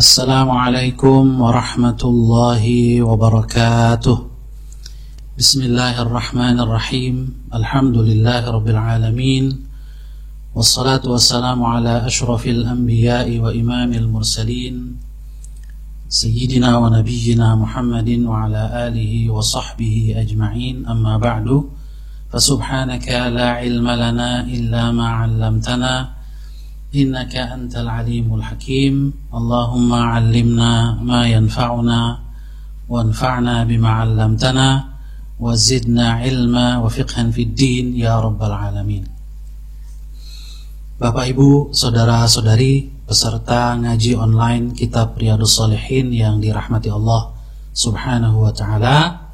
Assalamualaikum warahmatullahi wabarakatuh. Bismillahirrahmanirrahim. Alhamdulillahirabbil alamin. Wassalatu wassalamu ala asyrafil anbiya'i wa imamil mursalin Sayyidina wa nabiyyina Muhammadin wa ala alihi wa sahbihi ajma'in. Amma ba'du. Fasubhanaka la ilma lana illa ma 'allamtana innaka antal alimul hakim. Allahumma 'allimna ma yanfa'una wanfa'na bima 'allamtana wa zidna ilma wa fiqhan fid din ya rabbal alamin. Bapak Ibu, saudara-saudari peserta ngaji online kitab Riyadhus Shalihin yang dirahmati Allah Subhanahu wa taala,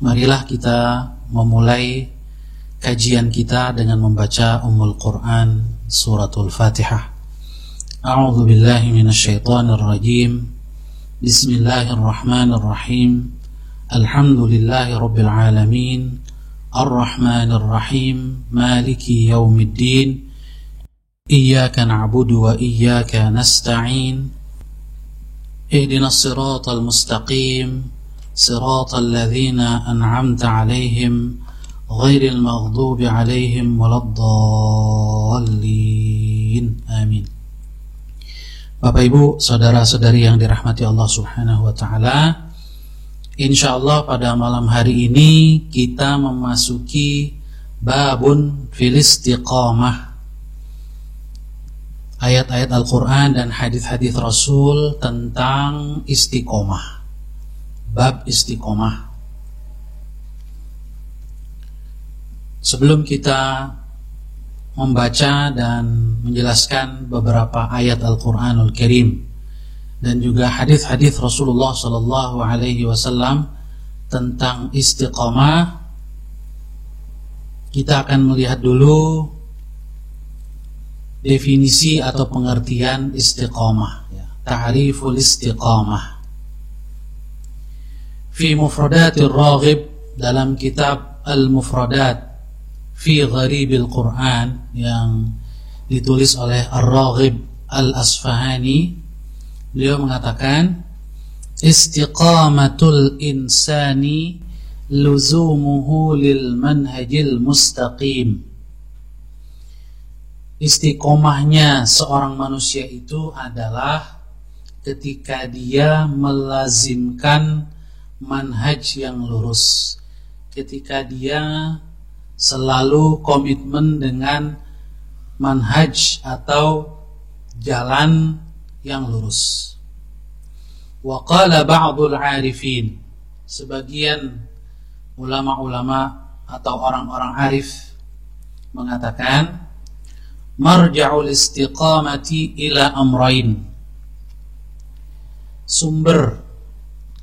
marilah kita memulai kajian kita dengan membaca Ummul Quran Suratul Fatihah. A'udzu billahi minasyaitonir rajim. Bismillahirrahmanirrahim. Alhamdulillahi rabbil alamin. Arrahmanir rahim. Maliki yaumiddin. Iyyaka na'budu wa iyyaka nasta'in. Ihdinas siratal mustaqim. Siratal ladzina an'amta 'alaihim ghairil maghdubi 'alaihim waladdallin. Amin. Bapak Ibu, saudara-saudari yang dirahmati Allah Subhanahu wa taala, insyaallah pada malam hari ini kita memasuki babun fil istiqamah. Ayat-ayat Al-Qur'an dan hadis-hadis Rasul tentang istiqomah. Bab istiqomah. Sebelum kita membaca dan menjelaskan beberapa ayat Al-Quranul Karim dan juga hadis-hadis Rasulullah Sallallahu Alaihi Wasallam tentang istiqamah, kita akan melihat dulu definisi atau pengertian istiqamah. Ta'riful istiqamah. Fi Mufradatir Raghib, dalam kitab Al-Mufradat fi Gharibil Quran yang ditulis oleh Ar-Raghib Al-Asfahani, beliau mengatakan istiqamatul insani luzumuhu lil manhajil mustaqim. Istiqomahnya seorang manusia itu adalah ketika dia melazimkan manhaj yang lurus, ketika dia selalu komitmen dengan manhaj atau jalan yang lurus. Wa qala ba'dul 'arifin, sebagian ulama-ulama atau orang-orang arif mengatakan marja'ul istiqamati ila amrain. Sumber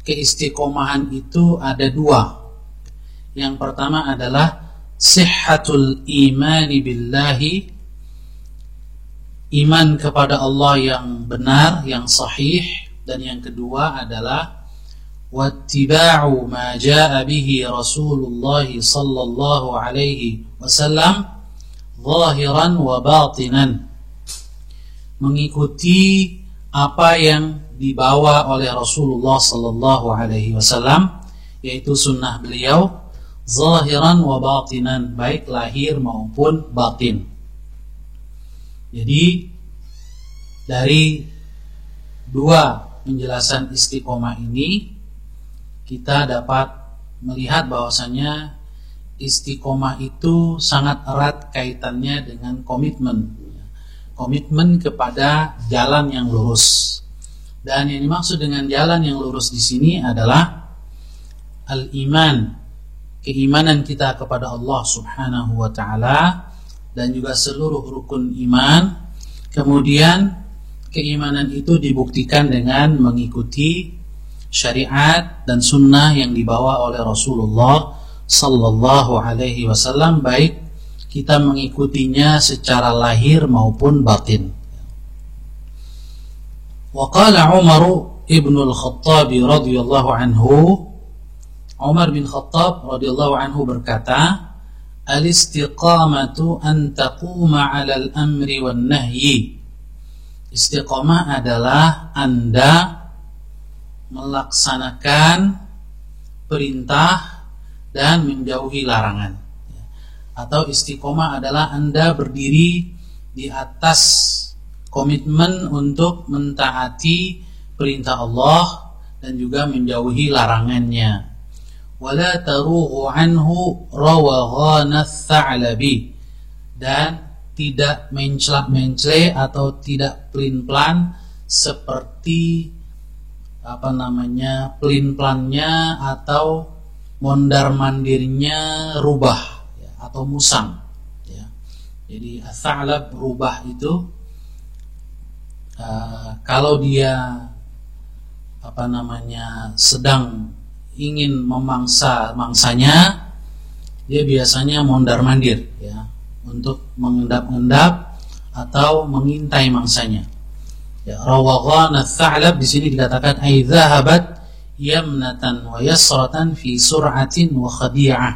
keistiqomahan itu ada dua. Yang pertama adalah sihhatul imani billahi, iman kepada Allah yang benar, yang sahih. Dan yang kedua adalah wattiba'u ma jaa'a bihi Rasulullah sallallahu alaihi wasallam zahiran wa batinan, mengikuti apa yang dibawa oleh Rasulullah sallallahu alaihi wasallam, yaitu sunnah beliau, zahiran wa batinan, baik lahir maupun batin. Jadi dari dua penjelasan istiqomah ini kita dapat melihat bahwasanya istiqomah itu sangat erat kaitannya dengan komitmen. Komitmen kepada jalan yang lurus. Dan yang dimaksud dengan jalan yang lurus di sini adalah al-iman, keimanan kita kepada Allah Subhanahu wa taala dan juga seluruh rukun iman. Kemudian keimanan itu dibuktikan dengan mengikuti syariat dan sunnah yang dibawa oleh Rasulullah sallallahu alaihi wasallam, baik kita mengikutinya secara lahir maupun batin. Wa qala Umar ibn al-Khattab radhiyallahu anhu, Umar bin Khattab radhiyallahu anhu berkata, al-istiqamatu an taquma 'ala al-amri wan nahyi Istiqomah adalah Anda melaksanakan perintah dan menjauhi larangan. Atau istiqomah adalah Anda berdiri di atas komitmen untuk mentaati perintah Allah dan juga menjauhi larangannya. Wala tarughu anhu rawaghan ats-tsa'labi, dan tidak mencela-mencela atau tidak pelin-pelan seperti pelin-pelannya atau mondar-mandirnya rubah ya, atau musang ya. Jadi ats-tsa'lab rubah itu kalau dia sedang ingin memangsa mangsanya, dia biasanya mondar-mandir ya, untuk mengendap-endap atau mengintai mangsanya. Ya, rawaghan ats-tsa'lab di sini dikatakan ay dhahabat yamnatan wa yasratan fi sur'atin wa khadi'ah.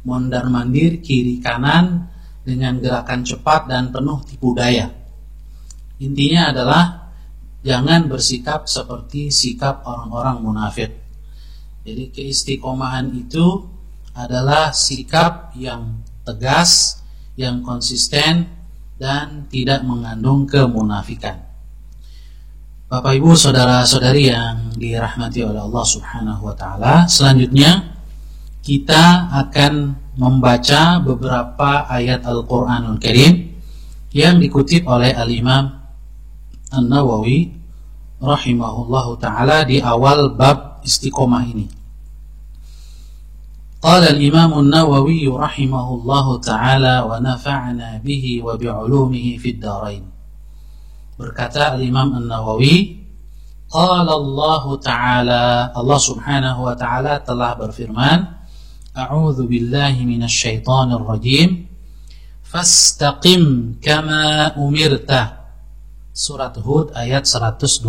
Mondar-mandir kiri kanan dengan gerakan cepat dan penuh tipu daya. Intinya adalah jangan bersikap seperti sikap orang-orang munafik. Jadi keistiqomahan itu adalah sikap yang tegas, yang konsisten, dan tidak mengandung kemunafikan. Bapak Ibu, saudara-saudari yang dirahmati oleh Allah Subhanahu wa taala, selanjutnya kita akan membaca beberapa ayat Al-Qur'anul Karim yang dikutip oleh Al-Imam An-Nawawi rahimahullahu taala di awal bab istiqomah ini. Qala al-Imam An-Nawawi rahimahullahu taala wa nafa'na bihi wa bi'ulumihi fid dharain. Berkata al-Imam An-Nawawi, qala Allah taala, Allah Subhanahu wa taala telah berfirman, a'udzu billahi minasy syaithanir rajim, fastaqim kama umirta. Surat Hud ayat 112.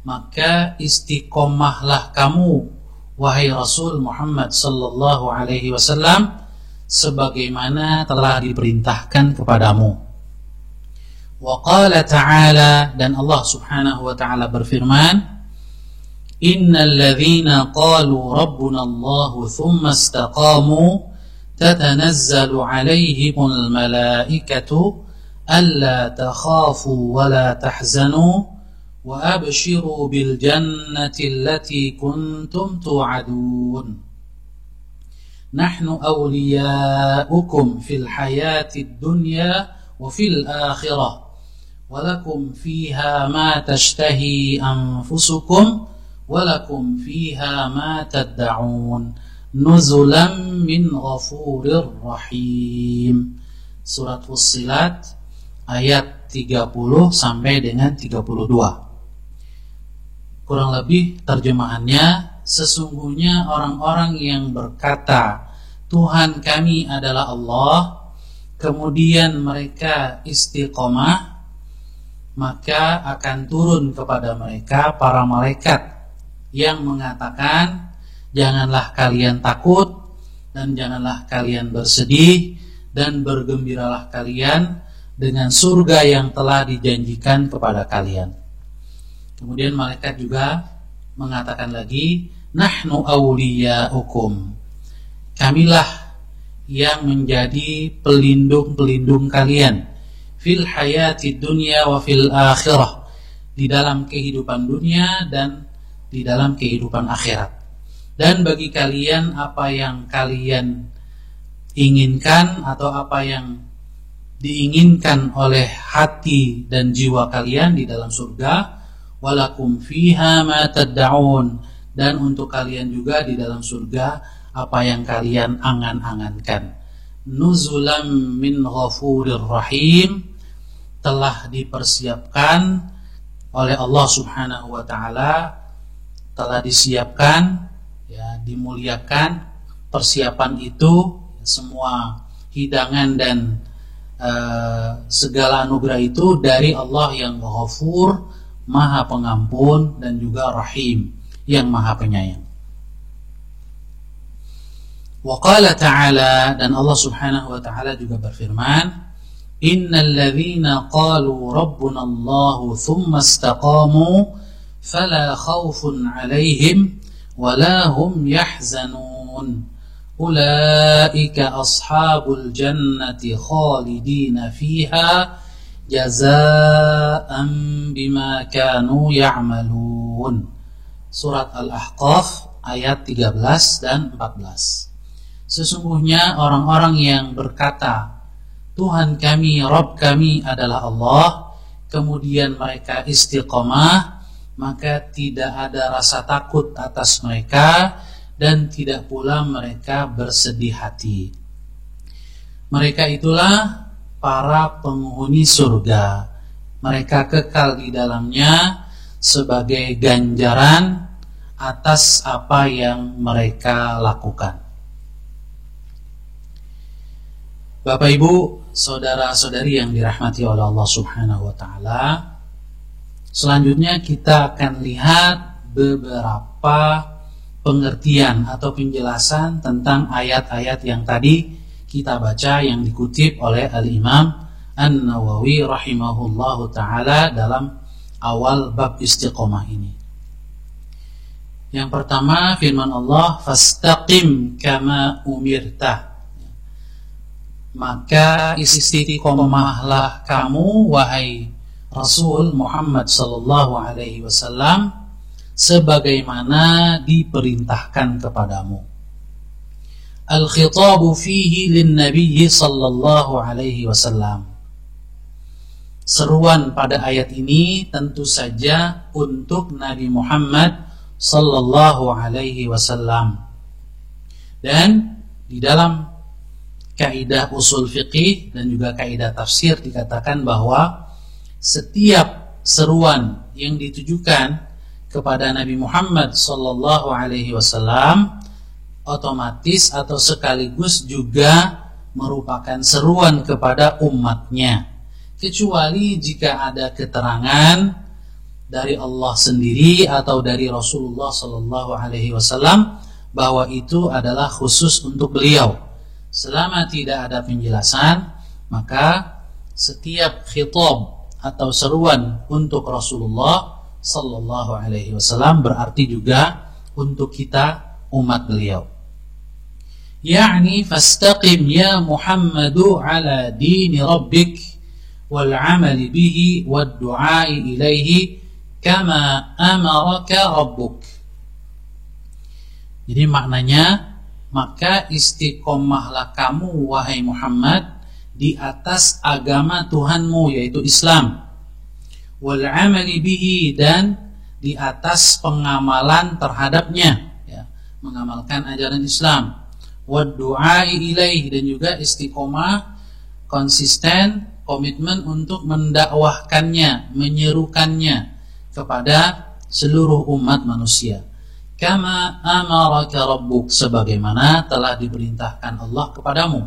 Maka istiqomahlah kamu, wahai Rasul Muhammad sallallahu alaihi wasallam, sebagaimana telah diperintahkan kepadamu. Wa qala ta'ala, dan Allah Subhanahu wa taala berfirman, innal ladzina qalu rabbuna Allah tsumma istaqamu tatanazzalu alaihimul malaikatu alla takhafu wa la tahzanu wa abshiru bil jannati allati kuntum tu'adun nahnu awliya'ukum fil hayatid dunya wa fil akhirah wa lakum fiha ma tashtahi anfusukum wa lakum fiha ma tad'un nuzulan min ghafurir rahim. Surat Fussilat ayat 30 sampai dengan 32. Kurang lebih terjemahannya, sesungguhnya orang-orang yang berkata Tuhan kami adalah Allah, kemudian mereka istiqomah, maka akan turun kepada mereka para malaikat yang mengatakan, janganlah kalian takut dan janganlah kalian bersedih, dan bergembiralah kalian dengan surga yang telah dijanjikan kepada kalian. Kemudian malaikat juga mengatakan lagi, nahnu awliya'ukum, kamilah yang menjadi pelindung-pelindung kalian, fil hayati dunya wa fil akhirah, di dalam kehidupan dunia dan di dalam kehidupan akhirat. Dan bagi kalian apa yang kalian inginkan atau apa yang diinginkan oleh hati dan jiwa kalian di dalam surga, walakum fiha ma tad'un, dan untuk kalian juga di dalam surga apa yang kalian angan-angankan. Nuzulam min ghafurir rahim, telah dipersiapkan oleh Allah Subhanahu wa taala, telah disiapkan ya, dimuliakan persiapan itu, semua hidangan dan segala anugerah itu dari Allah yang Ghafur, Maha Pengampun, dan juga Rahim, yang Maha Penyayang. Wa qala ta'ala, dan Allah Subhanahu wa ta'ala juga berfirman, innal ladzina qalu rabbuna Allahu thumma istaqamu fala khaufun 'alaihim wala hum yahzanun ulaika ashabul jannati khalidina fiha jazaa'an bima kanu ya'malun. Surat Al-Ahqaf ayat 13 dan 14. Sesungguhnya orang-orang yang berkata, Tuhan kami, Rabb kami adalah Allah, kemudian mereka istiqomah, maka tidak ada rasa takut atas mereka dan tidak pula mereka bersedih hati. Mereka itulah para penghuni surga. Mereka kekal di dalamnya sebagai ganjaran atas apa yang mereka lakukan. Bapak Ibu, saudara-saudari yang dirahmati oleh Allah Subhanahu wa taala, selanjutnya kita akan lihat beberapa pengertian atau penjelasan tentang ayat-ayat yang tadi kita baca yang dikutip oleh Al-Imam An-Nawawi rahimahullahu taala dalam awal bab istiqomah ini. Yang pertama, firman Allah, fastaqim kama umirta. Maka istiqomahlah kamu wahai Rasul Muhammad sallallahu alaihi wasallam sebagaimana diperintahkan kepadamu. Al-khitabu fihi lin-nabiy sallallahu alaihi wasallam. Seruan pada ayat ini tentu saja untuk Nabi Muhammad sallallahu alaihi wasallam. Dan di dalam kaidah usul fiqih dan juga kaidah tafsir dikatakan bahwa setiap seruan yang ditujukan kepada Nabi Muhammad sallallahu alaihi wasallam otomatis atau sekaligus juga merupakan seruan kepada umatnya, kecuali jika ada keterangan dari Allah sendiri atau dari Rasulullah sallallahu alaihi wasallam bahwa itu adalah khusus untuk beliau. Selama tidak ada penjelasan, maka setiap khitab atau seruan untuk Rasulullah sallallahu alaihi wasallam berarti juga untuk kita umat beliau. Yani fastaqim ya Muhammadu ala dini rabbik wal amali bihi wad du'ai ilaihi kama amaraka rabbuk. Jadi maknanya, maka istiqomahlah kamu wahai Muhammad di atas agama Tuhanmu yaitu Islam, wal amali bihi, dan di atas pengamalan terhadapnya, ya, mengamalkan ajaran Islam, wad du'ai ilaih, dan juga istiqomah konsisten, komitmen untuk mendakwahkannya, menyerukannya kepada seluruh umat manusia. Kama amaraka rabbuk, sebagaimana telah diperintahkan Allah kepadamu.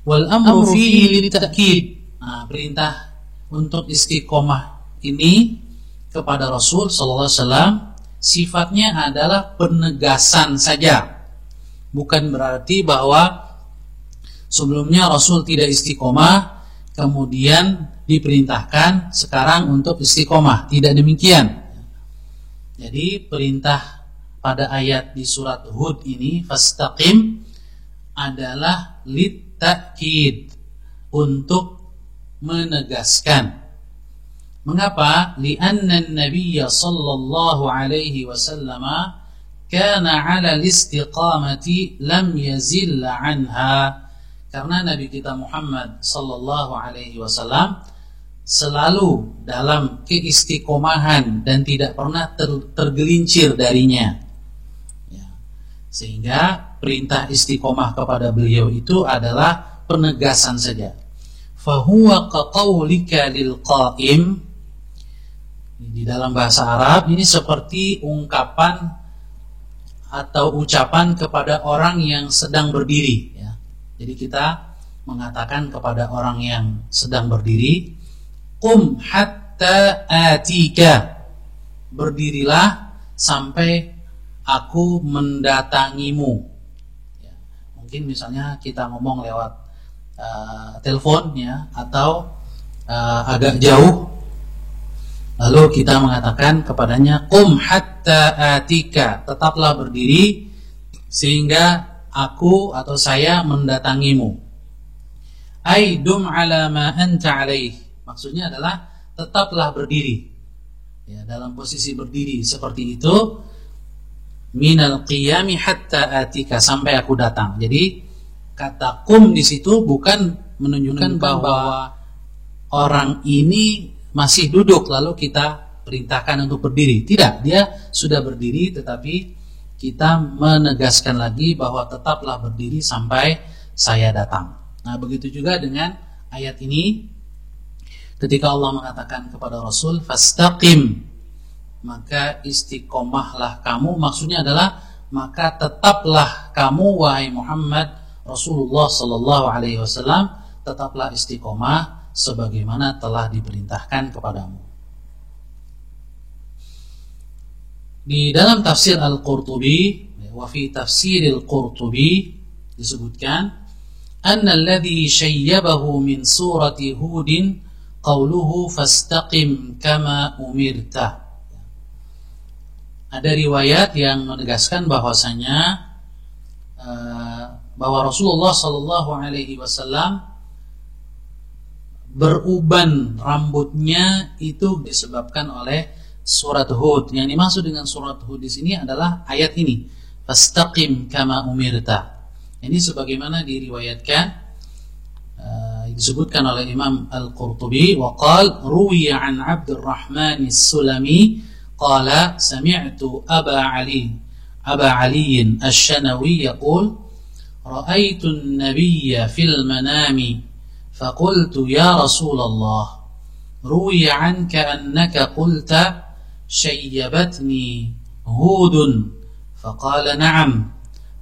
Wal amru fihi litakid. Nah, perintah untuk istiqomah ini kepada Rasul sallallahu alaihi wasallam sifatnya adalah penegasan saja. Bukan berarti bahwa sebelumnya Rasul tidak istiqomah kemudian diperintahkan sekarang untuk istiqomah. Tidak demikian. Jadi perintah pada ayat di surat Hud ini fastaqim adalah litakid, untuk menegaskan. Mengapa? Li'anna an-nabiyya sallallahu alaihi wasallam kana 'ala al-istiqamati lam yazil 'anha. Karena Nabi kita Muhammad sallallahu alaihi wasallam selalu dalam keistiqomahan dan tidak pernah tergelincir darinya, ya. Sehingga perintah istiqomah kepada beliau itu adalah penegasan saja. Fahuwa kaqaulika lil qa'im. Di dalam bahasa Arab ini seperti ungkapan atau ucapan kepada orang yang sedang berdiri, ya. Jadi kita mengatakan kepada orang yang sedang berdiri, qum hatta atika, berdirilah sampai aku mendatangimu, ya. Mungkin misalnya kita ngomong lewat telepon ya, atau agak jauh, lalu kita mengatakan kepadanya qum hatta atika, tetaplah berdiri sehingga aku atau saya mendatangimu. Ai dum ala ma anta alaih, maksudnya adalah tetaplah berdiri ya, dalam posisi berdiri seperti itu, minal qiyami hatta atika, sampai aku datang. Jadi kata qum di situ bukan menunjukkan bahwa orang ini masih duduk lalu kita perintahkan untuk berdiri. Tidak, dia sudah berdiri, tetapi kita menegaskan lagi bahwa tetaplah berdiri sampai saya datang. Nah, begitu juga dengan ayat ini, ketika Allah mengatakan kepada Rasul fastaqim, maka istiqomahlah kamu, maksudnya adalah maka tetaplah kamu wahai Muhammad Rasulullah sallallahu alaihi wasallam, tetaplah istiqomah sebagaimana telah diperintahkan kepadamu. Di dalam tafsir Al-Qurtubi, wa fi tafsir Al-Qurtubi disebutkan, anna alladhi syayyabahu min surati Hudin qawluhu fastaqim kama umirta. Ada riwayat yang menegaskan bahwasanya bahwa Rasulullah sallallahu alaihi wasallam beruban rambutnya itu disebabkan oleh surat Hud. Yang dimaksud dengan surat Hud di sini adalah ayat ini, fastaqim kama umirta. Ini sebagaimana diriwayatkan disebutkan oleh Imam Al-Qurtubi, wa qala ruwiya an Abdurrahman As-Sulami qala sami'tu Aba Ali Asy-Syanawi yaqul ra'aitu an-nabiyya fil manami faqultu ya Rasulullah ruwiya anka annaka qulta شيبتني هود فقال نعم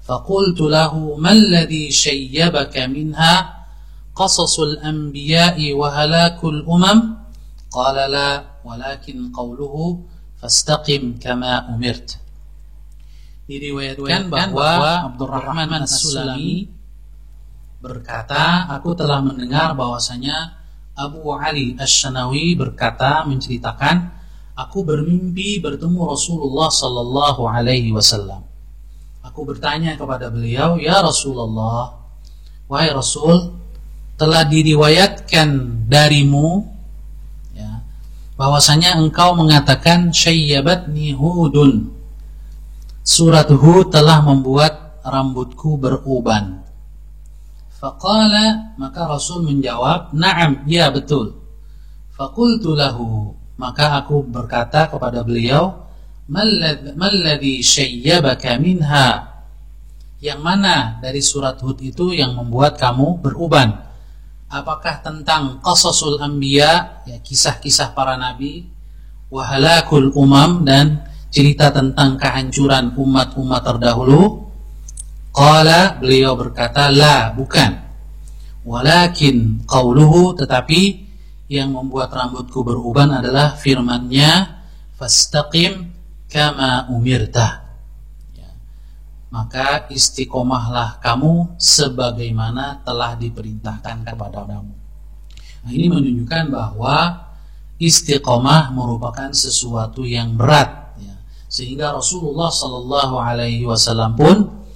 فقلت له ما الذي شيبك منها قصص الأنبياء وهلاك الأمم قال لا ولكن قوله فاستقم كما أمرت. Diriwayatkan bahwa Abdurrahman As-Sulami berkata, aku telah mendengar bahwasanya Abu Ali Asy-Syanawi berkata, menceritakan, aku bermimpi bertemu Rasulullah sallallahu alaihi wasallam. Aku bertanya kepada beliau, ya Rasulullah, wahai Rasul, telah diriwayatkan darimu ya, bahwasanya engkau mengatakan syayyabatni Hudun, surat Hud telah membuat rambutku beruban. Faqala, maka Rasul menjawab, na'am, ya betul. Faqultu lahu, maka aku berkata kepada beliau, malladhi syayyabaka minha, yang mana dari surat Hud itu yang membuat kamu beruban? Apakah tentang qasasul anbiya, ya, kisah-kisah para nabi, wa halakul umam, dan cerita tentang kehancuran umat-umat terdahulu? Qala, beliau berkata, la, bukan. Walakin qauluhu, tetapi yang membuat rambutku beruban adalah firman-Nya fastaqim kama umirta, ya, maka istiqomahlah kamu sebagaimana telah diperintahkan kepadamu. Nah, ini menunjukkan bahwa istiqomah merupakan sesuatu yang berat ya, sehingga Rasulullah sallallahu alaihi wasallam pun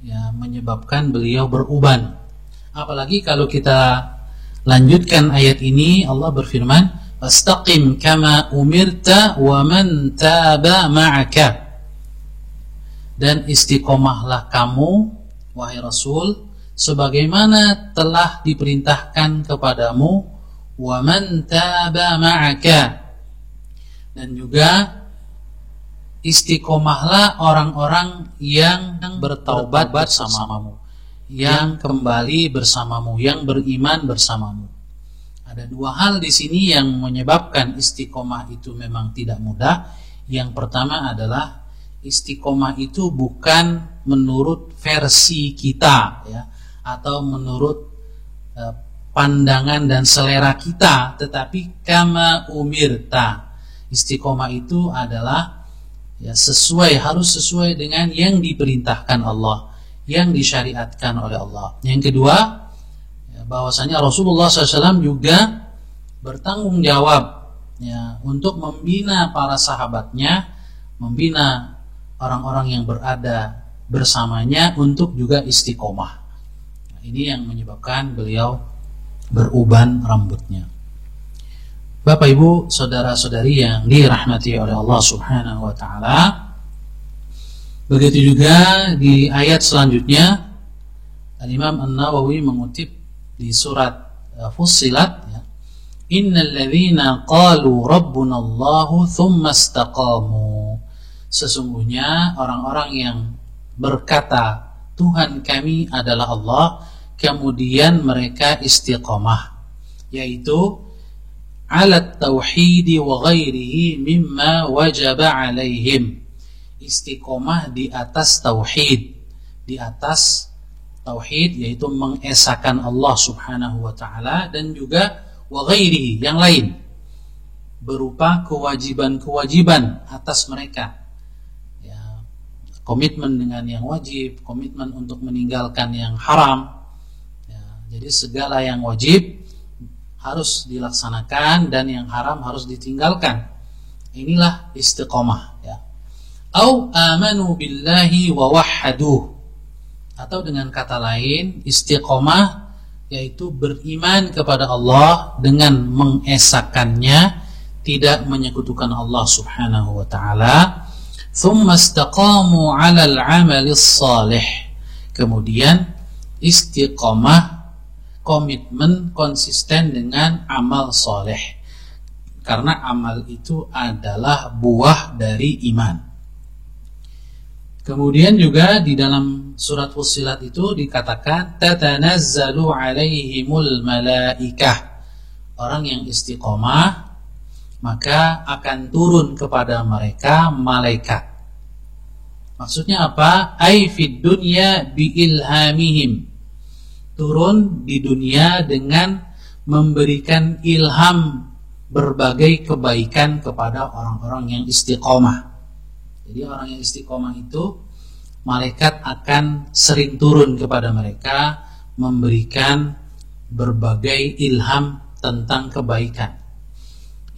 ya, menyebabkan beliau beruban. Apalagi kalau kita lanjutkan ayat ini, Allah berfirman, fastaqim kama umirta wa man taba ma'aka. Dan istiqomahlah kamu, wahai Rasul, sebagaimana telah diperintahkan kepadamu, wa man taba ma'aka. Dan juga istiqomahlah orang-orang yang bertaubat bersamamu, yang kembali bersamamu, yang beriman bersamamu. Ada dua hal di sini yang menyebabkan istiqomah itu memang tidak mudah. Yang pertama adalah istiqomah itu bukan menurut versi kita ya, atau menurut pandangan dan selera kita, tetapi kama umirta. Istiqomah itu adalah ya, harus sesuai dengan yang diperintahkan Allah, yang disyariatkan oleh Allah. Yang kedua, ya, bahwasanya Rasulullah SAW juga bertanggung jawab ya untuk membina para sahabatnya, membina orang-orang yang berada bersamanya untuk juga istiqomah. Nah, ini yang menyebabkan beliau beruban rambutnya. Bapak Ibu, saudara-saudari yang dirahmati oleh Allah Subhanahu wa taala. Begitu juga di ayat selanjutnya Al-Imam An-Nawawi mengutip di surat Fussilat ya. Innal ladzina qalu rabbunallahu tsumma istaqamu. Sesungguhnya orang-orang yang berkata Tuhan kami adalah Allah, kemudian mereka istiqamah, yaitu ala tauhid wa ghairihi mimma wajaba alaihim. Istiqomah di atas tauhid, di atas tauhid yaitu mengesahkan Allah Subhanahu wa taala, dan juga wa ghairihi yang lain berupa kewajiban-kewajiban atas mereka. Ya, komitmen dengan yang wajib, komitmen untuk meninggalkan yang haram. Ya, jadi segala yang wajib harus dilaksanakan dan yang haram harus ditinggalkan. Inilah istiqomah ya. Au amanu billahi wa wahhaduh. Atau dengan kata lain, istiqomah yaitu beriman kepada Allah dengan mengesahkannya, tidak menyekutukan Allah Subhanahu wa taala. Tsumma istaqamu 'alal 'amalis shalih. Kemudian istiqomah, komitmen konsisten dengan amal soleh, karena amal itu adalah buah dari iman. Kemudian juga di dalam surat Fussilat itu dikatakan tatanazzalu alaihimul malaikah. Orang yang istiqomah maka akan turun kepada mereka malaikat. Maksudnya apa? Ai fid dunya bi ilhamihim. Turun di dunia dengan memberikan ilham berbagai kebaikan kepada orang-orang yang istiqomah. Jadi orang yang istiqomah itu malaikat akan sering turun kepada mereka, memberikan berbagai ilham tentang kebaikan.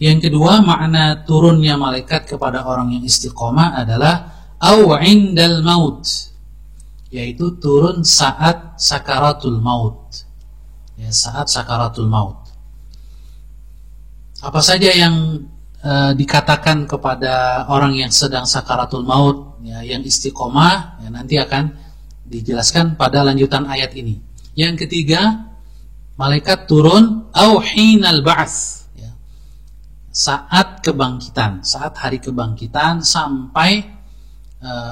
Yang kedua, makna turunnya malaikat kepada orang yang istiqomah adalah au indal maut, yaitu turun saat sakaratul maut. Ya, saat sakaratul maut. Apa saja yang dikatakan kepada orang yang sedang sakaratul maut, ya, yang istiqomah, ya, nanti akan dijelaskan pada lanjutan ayat ini. Yang ketiga, malaikat turun au hinal ba'ts, ya, saat kebangkitan, saat hari kebangkitan sampai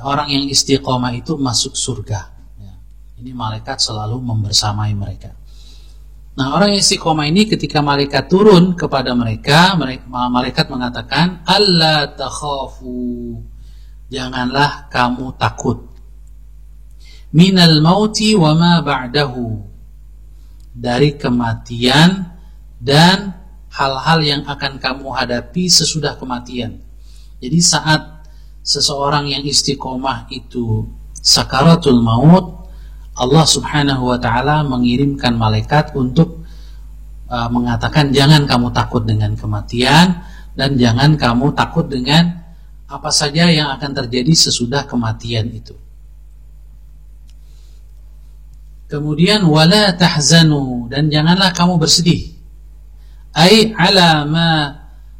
orang yang istiqomah itu masuk surga. Ya, ini malaikat selalu membersamai mereka. Nah, orang yang istiqomah ini ketika malaikat turun kepada mereka, malaikat mengatakan, alla takhafu, janganlah kamu takut. Minal mauti wa ma ba'dahu, dari kematian dan hal-hal yang akan kamu hadapi sesudah kematian. Jadi saat seseorang yang istiqomah itu sakaratul maut, Allah Subhanahu wa taala mengirimkan malaikat untuk mengatakan jangan kamu takut dengan kematian dan jangan kamu takut dengan apa saja yang akan terjadi sesudah kematian itu. Kemudian wala tahzanu, dan janganlah kamu bersedih. Ai ala ma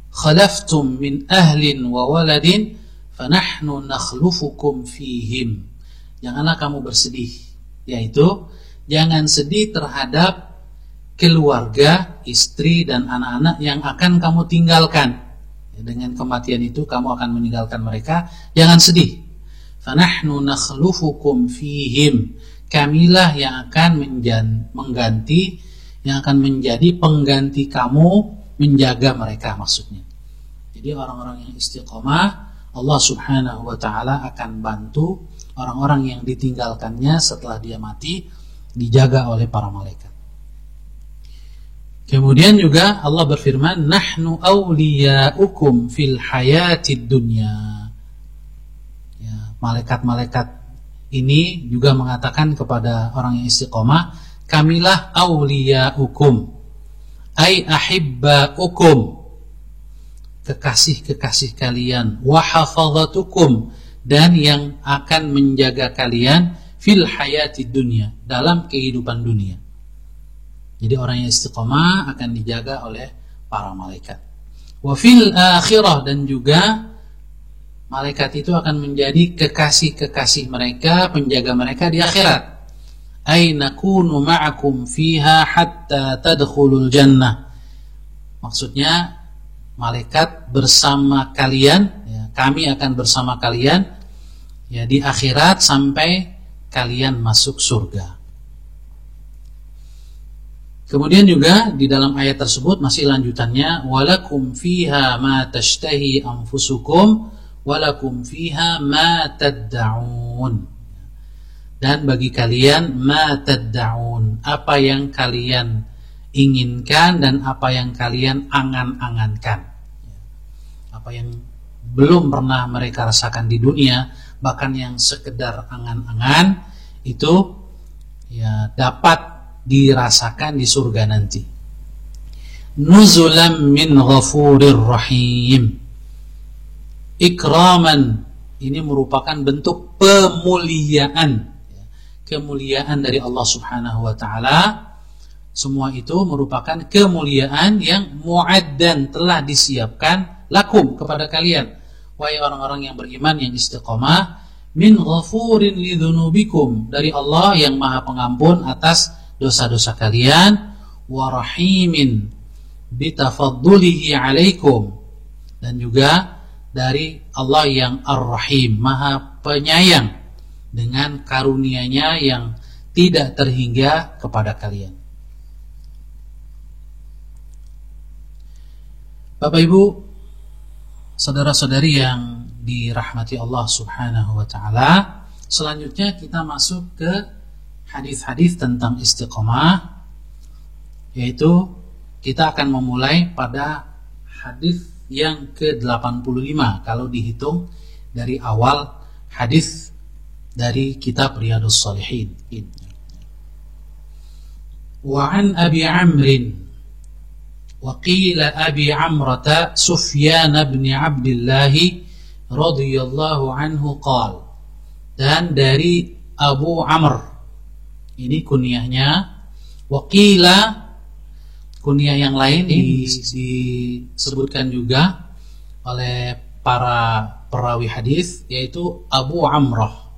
khalaftum min ahlin wa waladin fanahnu nakhlufukum fihim. Janganlah kamu bersedih, yaitu jangan sedih terhadap keluarga, istri dan anak-anak yang akan kamu tinggalkan. Dengan kematian itu kamu akan meninggalkan mereka, jangan sedih. Fanahnu nakhlufukum fihim, kamilah yang akan mengganti, yang akan menjadi pengganti kamu, menjaga mereka maksudnya. Jadi orang-orang yang istiqomah, Allah Subhanahu wa taala akan bantu orang-orang yang ditinggalkannya setelah dia mati, dijaga oleh para malaikat. Kemudian juga Allah berfirman, nahnu awliyaukum fil hayatid dunya. Ya, malaikat-malaikat ini juga mengatakan kepada orang yang istiqomah, kamilah awliyaukum, ay ahibbaukum, kekasih-kekasih kalian, wa hafazatukum, dan yang akan menjaga kalian fil hayati dunia, dalam kehidupan dunia. Jadi orang yang istiqomah akan dijaga oleh para malaikat. Wa fil akhirah, dan juga malaikat itu akan menjadi kekasih-kekasih mereka, penjaga mereka di akhirat. Ay nakunu ma'akum fiha hatta tadkhulul jannah. Maksudnya malaikat bersama kalian, ya, kami akan bersama kalian ya di akhirat sampai kalian masuk surga. Kemudian juga di dalam ayat tersebut masih lanjutannya, walakum fiha ma tashtahi anfusukum walakum fiha ma tad'un. Dan bagi kalian ma tad'un, apa yang kalian inginkan dan apa yang kalian angan-angankan. Apa yang belum pernah mereka rasakan di dunia, bahkan yang sekedar angan-angan, itu ya dapat dirasakan di surga nanti. Nuzulam min ghafurir rahim. Ikraman, ini merupakan bentuk pemuliaan, kemuliaan dari Allah Subhanahu wa taala. Semua itu merupakan kemuliaan yang mu'addan, telah disiapkan lakum, kepada kalian, wahai orang-orang yang beriman yang istiqamah, min ghafurin lidzunubikum, dari Allah yang Maha Pengampun atas dosa-dosa kalian, wa rahimin bitafaddulihi alaikum, dan juga dari Allah yang Ar-Rahim, Maha Penyayang dengan karunia-Nya yang tidak terhingga kepada kalian. Bapak Ibu, saudara-saudari yang dirahmati Allah Subhanahu wa taala, selanjutnya kita masuk ke hadis-hadis tentang istiqomah, yaitu kita akan memulai pada hadis yang ke-85 kalau dihitung dari awal hadis dari kitab Riyadhus Shalihin. Wa an Abi Amrin wa qila Abi Amrata Sufyan bin Abdullah radhiyallahu anhu qala, dan dari Abu Amr, ini kunyahnya, wakila, kunyah yang lain disebutkan juga oleh para perawi hadis, yaitu Abu Amrah.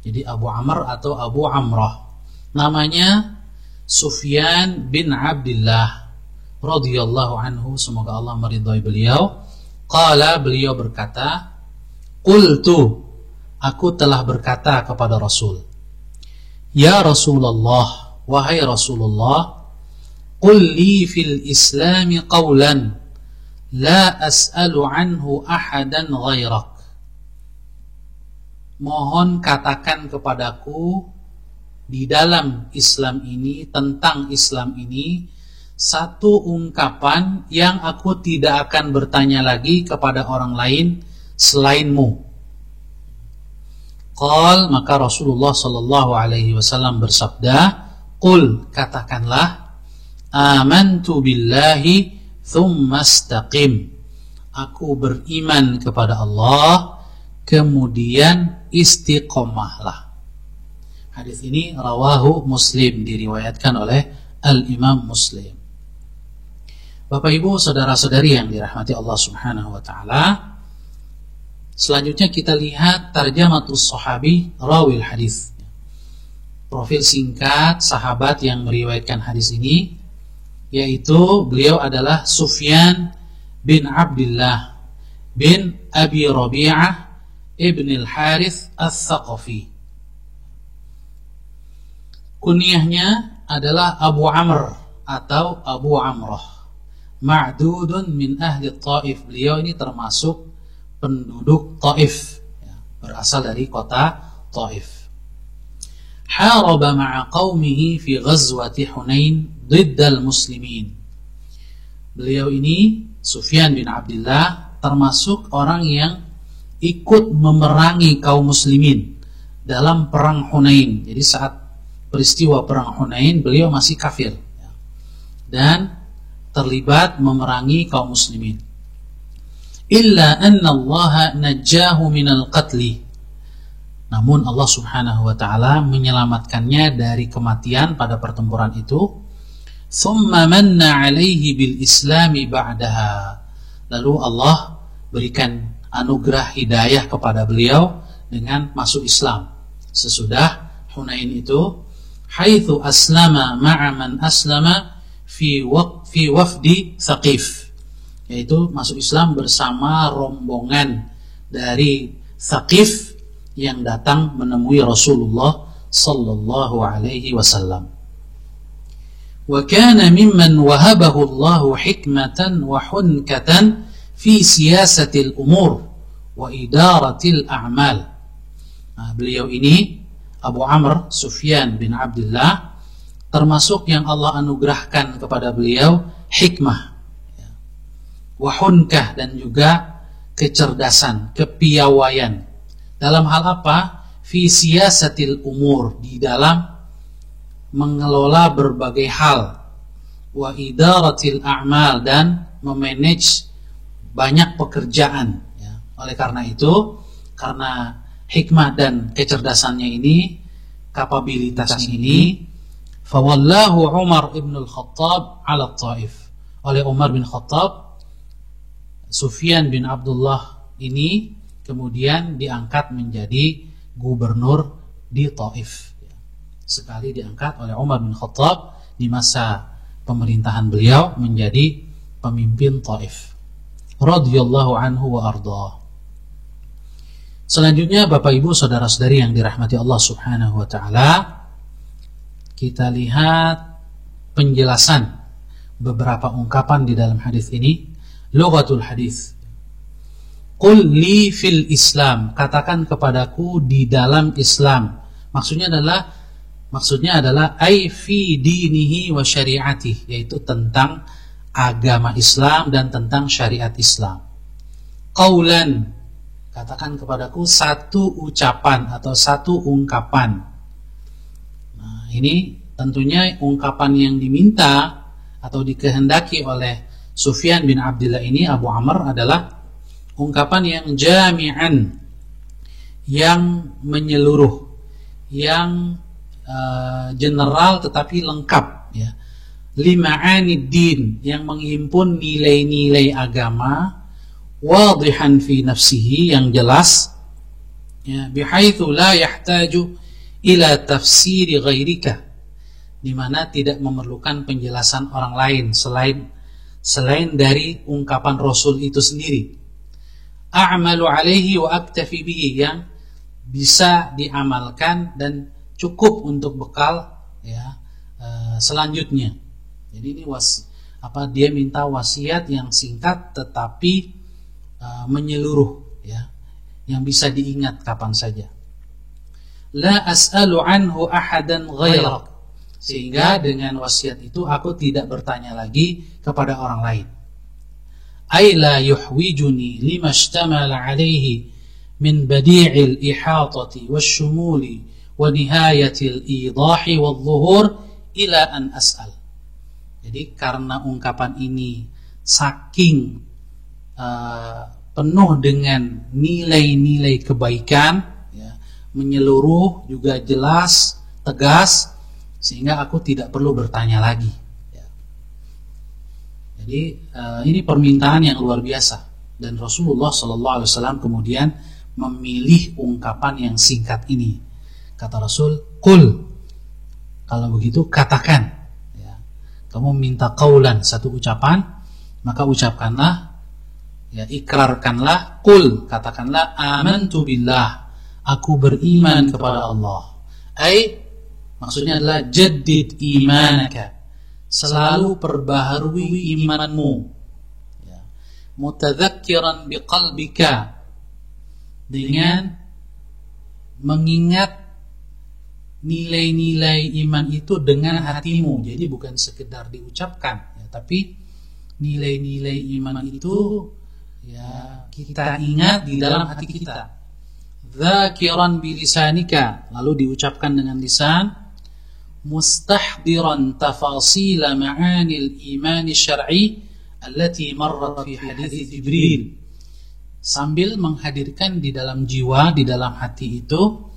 Jadi Abu Amr atau Abu Amrah, namanya Sufyan bin Abdullah radhiyallahu anhu, semoga Allah meridhai beliau. Qala, beliau berkata, qultu, aku telah berkata kepada Rasul, ya Rasulullah, wahai Rasulullah, qul li fil islami qawlan la as'alu anhu ahadan ghairak. Mohon katakan kepadaku di dalam Islam ini, tentang Islam ini, satu ungkapan yang aku tidak akan bertanya lagi kepada orang lain selainmu. Qal, maka Rasulullah sallallahu alaihi wasallam bersabda, qul, katakanlah, amantu billahi thumma istaqim, aku beriman kepada Allah, kemudian istiqomahlah. Hadis ini rawahu Muslim, diriwayatkan oleh Al-Imam Muslim. Bapak Ibu, saudara-saudari yang dirahmati Allah Subhanahu wa taala, selanjutnya kita lihat tarjamatus sahabi rawil hadis. Profil singkat sahabat yang meriwayatkan hadis ini, yaitu beliau adalah Sufyan bin Abdullah bin Abi Rabi'ah ibn al-Harith al-Thaqafi. Kunyahnya adalah Abu Amr atau Abu Amrah. Ma'dudun min ahli Taif. Beliau ini termasuk penduduk Taif, berasal dari kota Taif. Haraba ma'a qaumihi fi ghazwati Hunain diddal muslimin. Beliau ini, Sufyan bin Abdullah, termasuk orang yang ikut memerangi kaum muslimin dalam perang Hunain. Jadi saat peristiwa perang Hunain beliau masih kafir dan terlibat memerangi kaum muslimin. Illa anna Allah najjahu minal qatli. Namun Allah Subhanahu wa taala menyelamatkannya dari kematian pada pertempuran itu. Thumma manna 'alaihi bil islami ba'daha. Lalu Allah berikan anugerah hidayah kepada beliau dengan masuk Islam sesudah Hunain itu, haitsu aslama ma'a man aslama fi wafdi Thaqif, yaitu masuk Islam bersama rombongan dari Thaqif yang datang menemui Rasulullah sallallahu alaihi wasallam. Wa kana mimman wahabahu Allahu hikmatan wa hunkatan fi siyasatil umur wa idaratil a'mal. Nah, beliau ini Abu Amr Sufyan bin Abdullah termasuk yang Allah anugerahkan kepada beliau hikmah, wa hunkah, dan juga kecerdasan, kepiawaian. Dalam hal apa? Fi siyasatil umur, di dalam mengelola berbagai hal, wa idaratil a'mal, dan memanage banyak pekerjaan. Oleh karena itu, karena hikmah dan kecerdasannya ini, kapabilitasnya ini, fawallahu Umar ibn al-Khattab ala Taif. Oleh Umar bin Khattab, Sufyan bin Abdullah ini kemudian diangkat menjadi gubernur di Taif. Sekali diangkat oleh Umar bin Khattab di masa pemerintahan beliau menjadi pemimpin Taif. Radhiyallahu anhu wa ardhah. Selanjutnya, Bapak Ibu saudara-saudari yang dirahmati Allah Subhanahu wa taala, kita lihat penjelasan beberapa ungkapan di dalam hadis ini. Lughatul hadis. Qul li fil Islam, katakan kepadaku di dalam Islam. Maksudnya adalah ai fi dinihi wa syari'atih, yaitu tentang agama Islam dan tentang syariat Islam. Qaulan, katakan kepadaku satu ucapan atau satu ungkapan. Nah, ini tentunya ungkapan yang diminta atau dikehendaki oleh Sufyan bin Abdullah ini, Abu Amr, adalah ungkapan yang jami'an, yang menyeluruh, yang general tetapi lengkap, ya. Lima'anid din, yang menghimpun nilai-nilai agama, wadihan fi nafsihi, yang jelas, ya, bihaitsu la yahtaju ila tafsiri ghairika, di mana tidak memerlukan penjelasan orang lain selain dari ungkapan Rasul itu sendiri. A'malu alaihi wa aktafi bihi, yang bisa diamalkan dan cukup untuk bekal, ya, selanjutnya. Jadi ini dia minta wasiat yang singkat tetapi menyeluruh, ya, yang bisa diingat kapan saja. La as'alu anhu ahadan ghairak, sehingga dengan wasiat itu aku tidak bertanya lagi kepada orang lain. Ay la yuhwijuni lima ishtamala alaihi min badi'il ihatati wasyumuli wa nihayatil idahi wadh-dhuhur ila an as'al. Jadi karena ungkapan ini saking penuh dengan nilai-nilai kebaikan, ya, menyeluruh, juga jelas, tegas, sehingga aku tidak perlu bertanya lagi. Jadi ini permintaan yang luar biasa, dan Rasulullah SAW kemudian memilih ungkapan yang singkat ini. Kata Rasul, "Qul," kalau begitu katakan. Ya. Kamu minta qaulan, satu ucapan, maka ucapkanlah, ya, ikrarkanlah. Qul, katakanlah, amantu billah, aku beriman kepada Allah. Maksudnya adalah jaddid imanaka, selalu perbaharui imanmu, ya. Mutadzakiran biqalbika, dengan mengingat nilai-nilai iman itu dengan hatimu. Jadi bukan sekedar diucapkan, ya, tapi nilai-nilai iman itu, ya, kita ingat di dalam hati kita. Dzakiran bilisanika, lalu diucapkan dengan lisan. mustahdiran tafasil ma'ani al-iman syar'i allati marrat fi hadits Jibril, sambil menghadirkan di dalam jiwa, di dalam hati itu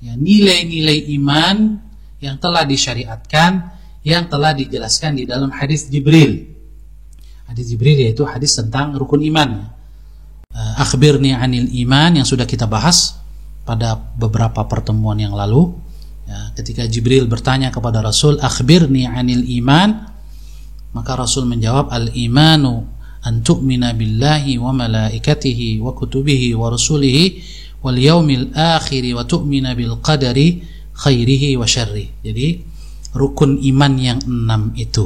ya, nilai-nilai iman yang telah disyariatkan, yang telah dijelaskan di dalam hadis Jibril. Hadis Jibril yaitu hadis tentang rukun iman. Akhbirni anil iman yang sudah kita bahas pada beberapa pertemuan yang lalu. Ya, ketika Jibril bertanya kepada Rasul, akhbirni anil iman, maka Rasul menjawab, al-imanu an tu'mina billahi wa malaikatihi wa kutubihi wa rusulihi wal yaumil akhiri wa tu'mina bil qadari khairihi wa syarrih. Jadi rukun iman yang 6 itu.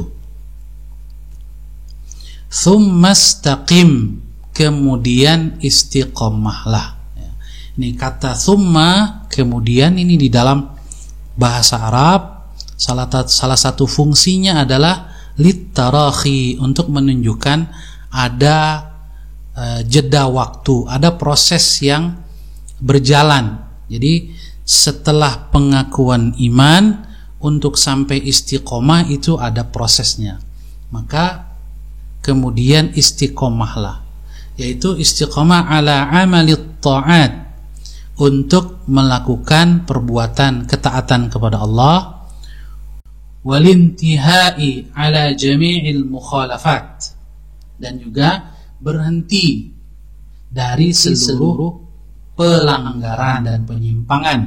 Tsumastaqim, kemudian istiqomahlah. Ini kata tsumma, kemudian, ini di dalam bahasa Arab salah satu fungsinya adalah littarahi, untuk menunjukkan ada jeda waktu, ada proses yang berjalan. Jadi setelah pengakuan iman untuk sampai istiqomah itu ada prosesnya. Maka kemudian istiqomahlah, yaitu istiqomah ala amalit ta'at, untuk melakukan perbuatan ketaatan kepada Allah, walintihai ala jami'il mukhalafat, dan juga berhenti dari seluruh pelanggaran dan penyimpangan.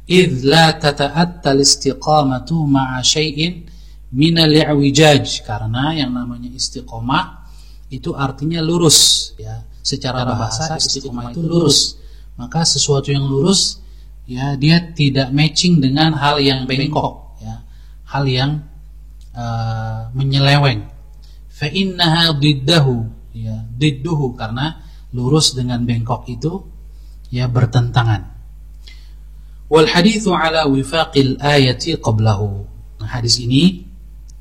Idz la tata'attal istiqamatu ma'a syai'in min al-i'wijaj, karena yang namanya istiqomah itu artinya lurus ya. Secara bahasa istiqomah itu lurus. Maka sesuatu yang lurus ya, dia tidak matching dengan hal yang bengkok ya, hal yang menyeleweng. Fa innaha diddahu ya, didduhu, karena lurus dengan bengkok itu ya bertentangan. Wal haditsu ala wifaqil ayati qablahu. Nah, hadis ini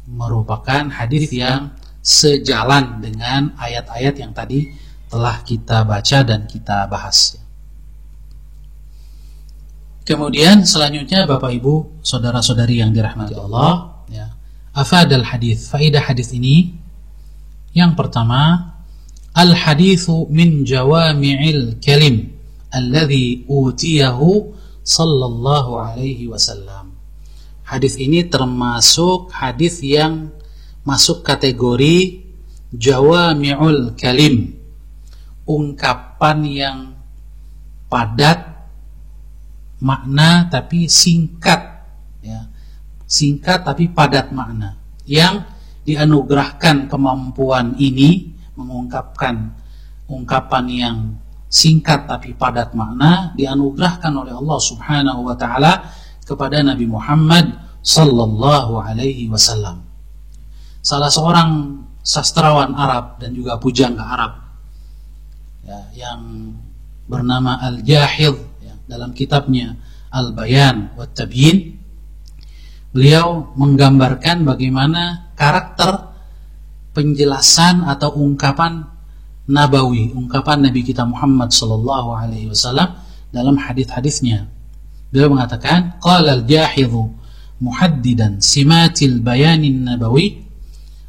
merupakan hadis yang sejalan dengan ayat-ayat yang tadi telah kita baca dan kita bahas. Kemudian selanjutnya Bapak Ibu, saudara-saudari yang dirahmati Allah ya, afadal hadis, faedah hadis ini yang pertama, al haditsu min jawami'il kalim alladhi utiyahu sallallahu alaihi wasallam. Hadis ini termasuk hadis yang masuk kategori jawami'ul kalim, ungkapan yang padat makna tapi singkat ya, singkat tapi padat makna, yang dianugerahkan kemampuan ini mengungkapkan ungkapan yang singkat tapi padat makna, dianugerahkan oleh Allah Subhanahu wa taala kepada Nabi Muhammad sallallahu alaihi wasallam. Salah seorang sastrawan Arab dan juga pujangga Arab ya, yang bernama Al-Jahidh, dalam kitabnya Al-Bayan wa Tabyin, beliau menggambarkan bagaimana karakter penjelasan atau ungkapan nabawi, ungkapan Nabi kita Muhammad sallallahu alaihi wasallam dalam hadis-hadisnya. Beliau mengatakan, qala al-Jahidh muhaddidan simatil bayanin nabawi.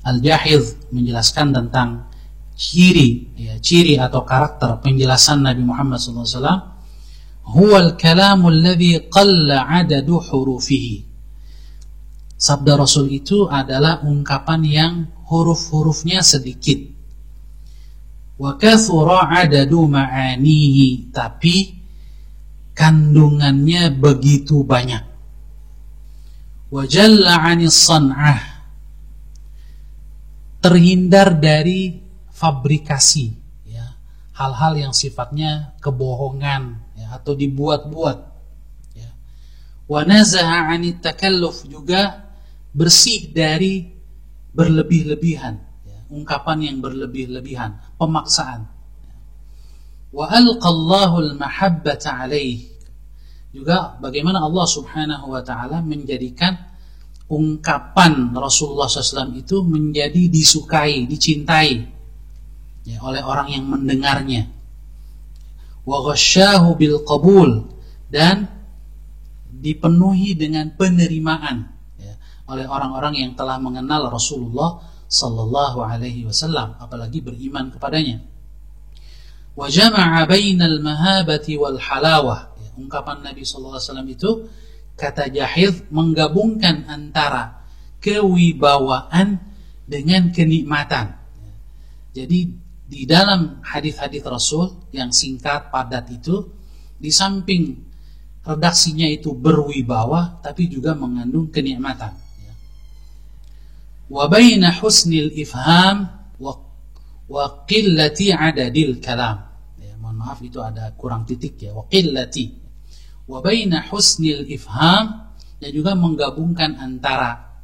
Al-Jahidh menjelaskan tentang ciri ya, ciri atau karakter penjelasan Nabi Muhammad sallallahu alaihi wasallam. Huwal kalamu alladhi qalla adadu hurufihi. Sabda Rasul itu adalah ungkapan yang huruf-hurufnya sedikit. Wa kathura adadu ma'anihi, tapi kandungannya begitu banyak. Wa jalla 'anis san'ah, terhindar dari fabrikasi ya, hal-hal yang sifatnya kebohongan atau dibuat-buat ya. Wa nazaha 'anit takalluf, juga bersih dari berlebih-lebihan ya, ungkapan yang berlebih-lebihan, pemaksaan. Wa alqallahu al-mahabbata 'alaihi, juga bagaimana Allah Subhanahu wa taala menjadikan ungkapan Rasulullah SAW itu menjadi disukai, dicintai ya, oleh orang yang mendengarnya. Wa ghasyahu bil qabul, dan dipenuhi dengan penerimaan oleh orang-orang yang telah mengenal Rasulullah sallallahu alaihi wasallam, apalagi beriman kepadanya. Wa jama'a bainal mahabati wal halawah. Ya, ungkapan Nabi sallallahu alaihi wasallam itu, kata Jahidh, menggabungkan antara kewibawaan dengan kenikmatan. Jadi di dalam hadis-hadis Rasul yang singkat padat itu, di samping redaksinya itu berwibawa, tapi juga mengandung kenikmatan. Wa baina husnil ifham wa qillati adadil kalam. Ya, mohon maaf itu ada kurang titik ya. Wa qillati. Wa baina husnil ifham, dan juga menggabungkan antara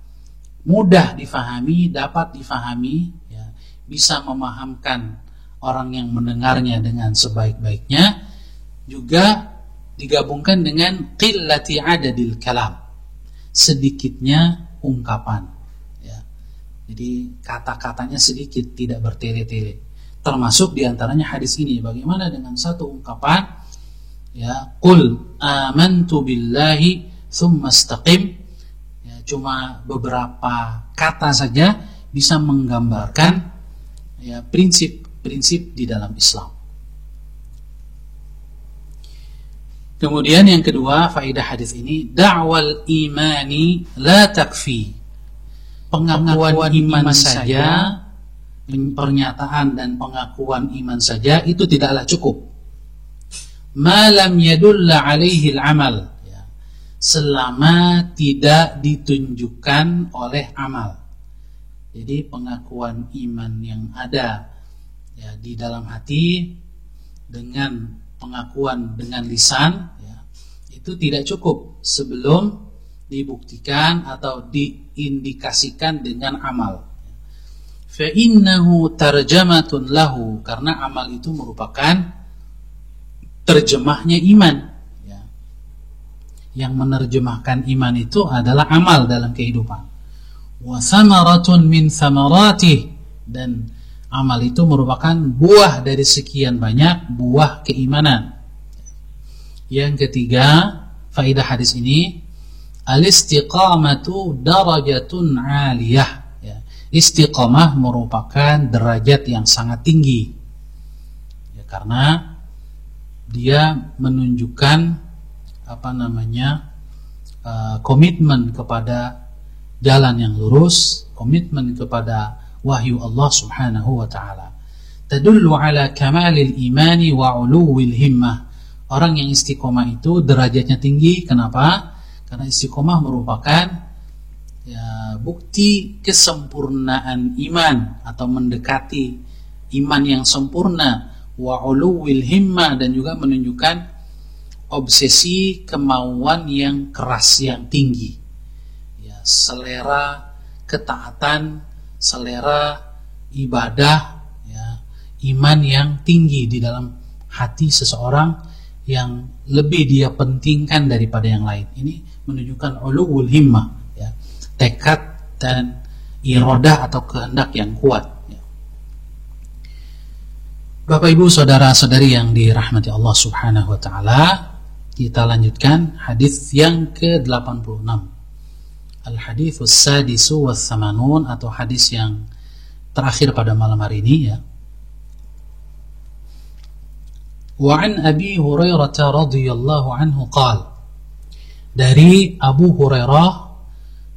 mudah difahami, dapat difahami, ya, bisa memahamkan orang yang mendengarnya dengan sebaik-baiknya, juga digabungkan dengan qillati adadil kalam, sedikitnya ungkapan. Jadi kata-katanya sedikit, tidak bertele-tele. Termasuk diantaranya hadis ini. Bagaimana dengan satu ungkapan, ya, qul amantu billahi tsumma istaqim, ya, cuma beberapa kata saja bisa menggambarkan, ya, prinsip-prinsip di dalam Islam. Kemudian yang kedua, faedah hadis ini, da'wal imani la takfi. Pengakuan iman saja, pernyataan dan pengakuan iman saja itu tidaklah cukup. Ma lam yadulla alaihi al-amal, ya, selama tidak ditunjukkan oleh amal. Jadi pengakuan iman yang ada, ya, di dalam hati dengan pengakuan dengan lisan, ya, itu tidak cukup sebelum dibuktikan atau diindikasikan dengan amal. Fa innahu tarjamatun lahu, karena amal itu merupakan terjemahnya iman, ya. Yang menerjemahkan iman itu adalah amal dalam kehidupan. Wa samaratun min samarati, dan amal itu merupakan buah dari sekian banyak buah keimanan. Yang ketiga, faedah hadis ini, al-istiqamatu darajatun 'aliyah. Ya, istiqamah merupakan derajat yang sangat tinggi. Ya, karena dia menunjukkan komitmen kepada jalan yang lurus, komitmen kepada wahyu Allah Subhanahu wa taala. Tadullu ala kamalil imani wa 'uluwil himmah. Orang yang istiqamah itu derajatnya tinggi. Kenapa? Karena istiqomah merupakan, ya, bukti kesempurnaan iman atau mendekati iman yang sempurna, wa uluwil himmah, dan juga menunjukkan obsesi kemauan yang keras, yang tinggi, ya, selera ketaatan, selera ibadah, ya, iman yang tinggi di dalam hati seseorang yang lebih dia pentingkan daripada yang lain. Ini menunjukkan uluwul himmah, ya, tekad dan iradah atau kehendak yang kuat, ya. Bapak Ibu saudara-saudari yang dirahmati Allah Subhanahu wa taala, kita lanjutkan hadis yang ke-86. Al-haditsus sadisu was samanun, atau hadis yang terakhir pada malam hari ini, ya. Wa an Abi Hurairah radhiyallahu anhu qala, dari Abu Hurairah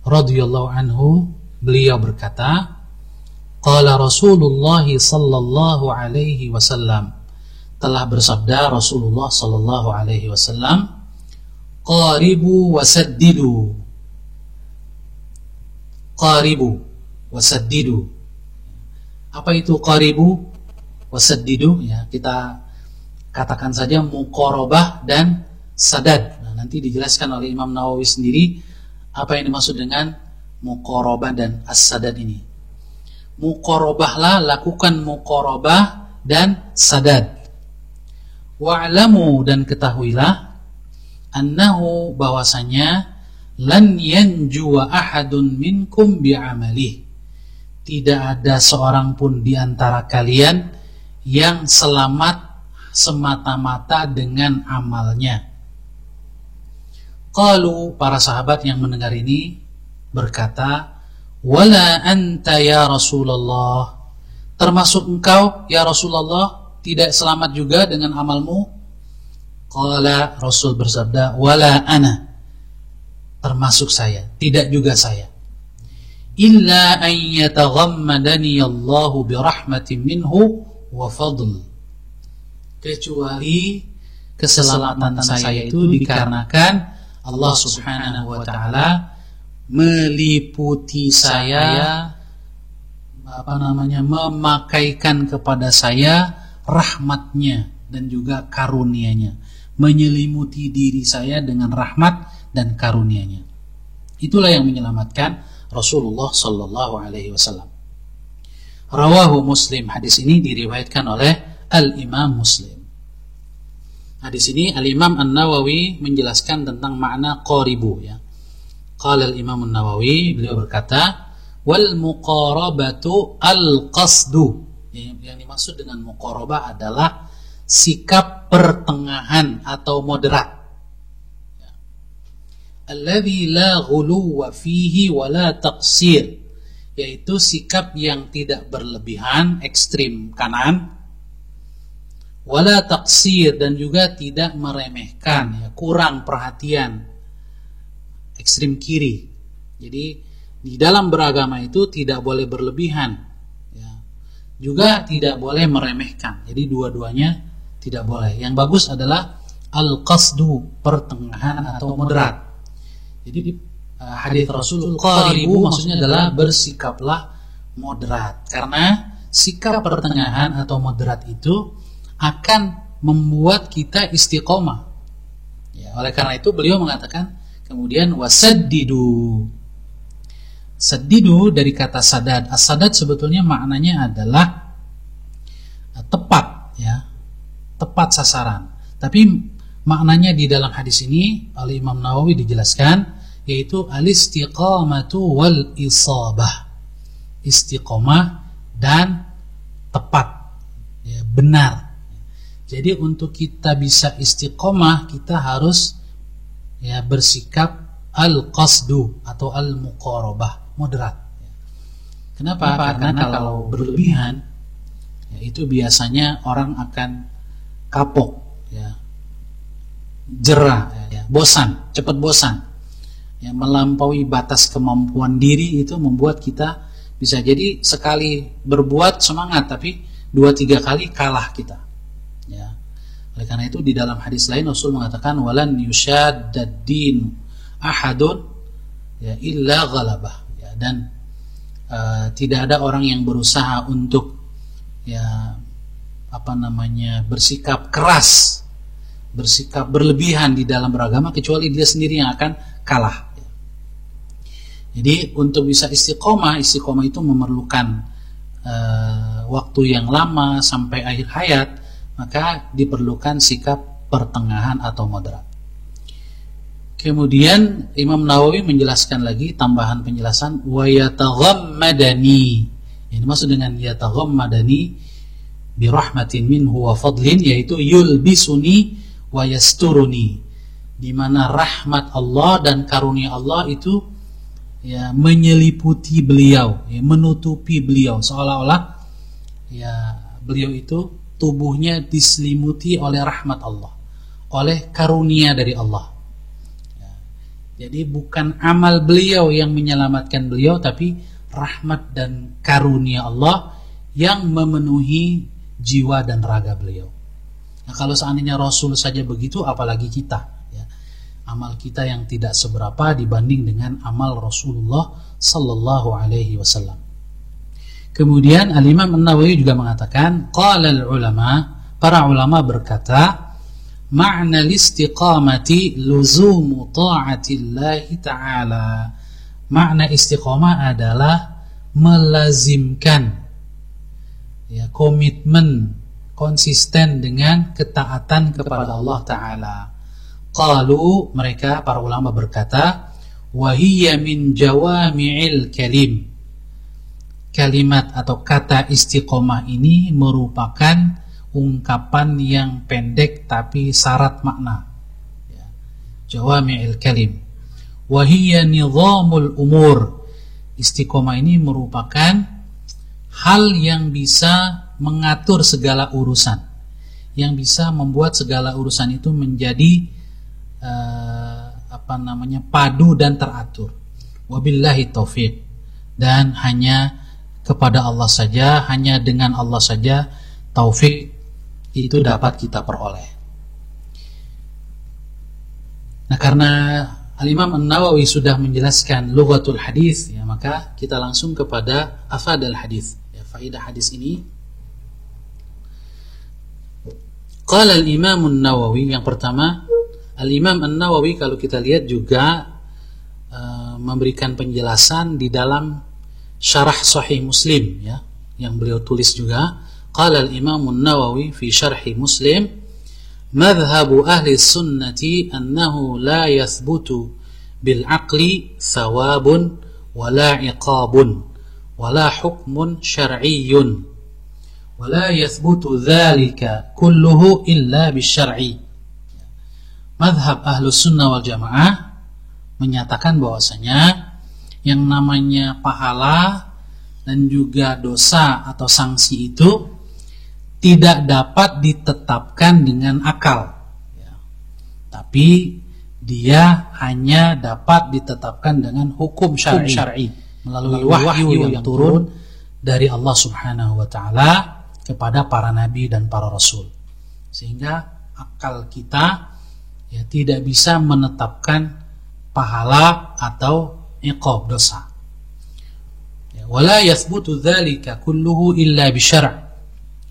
radhiyallahu anhu, beliau berkata, qala Rasulullah sallallahu alaihi wasallam, telah bersabda Rasulullah sallallahu alaihi wasallam, qaribu wasaddidu. Qaribu wasaddidu. Apa itu qaribu wasaddidu? Ya, kita katakan saja muqarabah dan sadad. Nanti dijelaskan oleh Imam Nawawi sendiri apa yang dimaksud dengan muqarabah dan as-sadad ini. Muqarabahlah, lakukan muqarabah dan sadad. Wa'lamu, dan ketahuilah, annahu, bahwasanya, lan yanjuwa ahadun minkum bi'amalih, tidak ada seorang pun di antara kalian yang selamat semata-mata dengan amalnya. Qalu, para sahabat yang mendengar ini berkata, "Wala anta ya Rasulullah." Termasuk engkau ya Rasulullah tidak selamat juga dengan amalmu? Qala, Rasul bersabda, "Wala ana." Termasuk saya, tidak juga saya. Illa an yataghammadani Allahu birahmatin minhu wa fadl. Kecuali keselamatan saya itu dikarenakan Allah Subhanahu wa taala meliputi saya, memakaikan kepada saya rahmatnya dan juga karunia-Nya, menyelimuti diri saya dengan rahmat dan karunia-Nya. Itulah yang menyelamatkan Rasulullah sallallahu alaihi wasallam. Rawahu Muslim. Hadis ini diriwayatkan oleh Al-Imam Muslim. Hadis ini Al-Imam An-Nawawi menjelaskan tentang makna qaribu, ya. Qala Al-Imam An-Nawawi, beliau berkata, wal muqarabatu al-qasdu. Yang dimaksud dengan muqarabah adalah sikap pertengahan atau moderat. Alladzi la ghuluwa fihi wa la taqsir, yaitu sikap yang tidak berlebihan, ekstrim kanan, wala taqsir, dan juga tidak meremehkan, ya, kurang perhatian, ekstrim kiri. Jadi di dalam beragama itu tidak boleh berlebihan, ya, juga tidak boleh meremehkan. Jadi dua-duanya tidak boleh. Yang bagus adalah al-qasdu, pertengahan atau moderat. Jadi hadis Rasul qaribu maksudnya adalah bersikaplah moderat, karena sikap pertengahan atau moderat itu akan membuat kita istiqomah, ya. Oleh karena itu beliau mengatakan kemudian wasaddidu. Saddidu dari kata sadad. As-sadad sebetulnya maknanya adalah tepat, ya, tepat sasaran. Tapi maknanya di dalam hadis ini oleh Imam Nawawi dijelaskan, yaitu al-istiqamatu wal isabah. Istiqomah dan tepat, ya, benar. Jadi untuk kita bisa istiqomah, kita harus, ya, bersikap al-qasdu atau al-muqarabah, moderat. Kenapa? Karena kalau berlebihan, ya, itu biasanya orang akan kapok, ya, jerah, ya, bosan, cepat bosan, ya, melampaui batas kemampuan diri. Itu membuat kita bisa jadi sekali berbuat semangat, tapi 2-3 kali kalah kita, ya. Oleh karena itu di dalam hadis lain Rasul mengatakan walan yushaddad-din ahadun, ya, illa ghalabah, ya, dan tidak ada orang yang berusaha untuk, ya, bersikap keras, bersikap berlebihan di dalam beragama, kecuali dia sendiri yang akan kalah. Jadi untuk bisa istiqomah itu memerlukan waktu yang lama sampai akhir hayat, maka diperlukan sikap pertengahan atau moderat. Kemudian Imam Nawawi menjelaskan lagi, tambahan penjelasan, wa yataghammadani. Ini maksud dengan yataghammadani birahmatin minhu wa fadlin, yaitu yulbisuni wa yasturuni, di mana rahmat Allah dan karunia Allah itu, ya, menyeliputi beliau, ya, menutupi beliau, seolah-olah, ya, beliau itu tubuhnya diselimuti oleh rahmat Allah, oleh karunia dari Allah. Ya, jadi bukan amal beliau yang menyelamatkan beliau, tapi rahmat dan karunia Allah yang memenuhi jiwa dan raga beliau. Nah, kalau seandainya Rasul saja begitu, apalagi kita, ya. Amal kita yang tidak seberapa dibanding dengan amal Rasulullah sallallahu alaihi wasallam. Kemudian Al-Imam An-Nawawi juga mengatakan, qala al-ulama, para ulama berkata, ma'na al-istiqamati luzumu ta'atillahi ta'ala. Makna istiqamah adalah melazimkan, ya, komitmen, konsisten dengan ketaatan kepada Allah Ta'ala. Qalu, mereka para ulama berkata, wa hiya min jawami'il kalim. Kalimat atau kata istiqomah ini merupakan ungkapan yang pendek tapi syarat makna, ya. Jawami'il kalim. wa hiya nizamul umur. Istiqomah ini merupakan hal yang bisa mengatur segala urusan, yang bisa membuat segala urusan itu menjadi padu dan teratur. Wabillahi taufiq. Dan hanya kepada Allah saja, hanya dengan Allah saja taufik itu dapat kita peroleh. Nah, karena Al-Imam An-Nawawi sudah menjelaskan lughatul hadis, ya, maka kita langsung kepada afadal hadis, ya, faedah hadis ini. Qala Al-Imam An-Nawawi, yang pertama, Al-Imam An-Nawawi kalau kita lihat juga memberikan penjelasan di dalam syarah Sahih Muslim, ya, yang beliau tulis juga. Qala Al-Imam An-Nawawi fi syarhi Muslim, madhhabu ahli sunnati annahu la yathbutu bil aqli thawabun wala iqabun wala hukmun syar'iyyun wala yathbutu dhalika kulluhu illa bisyar'i. Madhab ahlus sunnah wal jamaah menyatakan bahwasanya yang namanya pahala dan juga dosa atau sanksi itu tidak dapat ditetapkan dengan akal, ya. Tapi dia hanya dapat ditetapkan dengan hukum syar'i melalui wahyu yang turun dari Allah Subhanahu wa taala kepada para nabi dan para rasul. Sehingga akal kita, ya, tidak bisa menetapkan pahala atau iqab, dosa. Ya, wala yathbutu dzalika kulluhu illa bisyara'.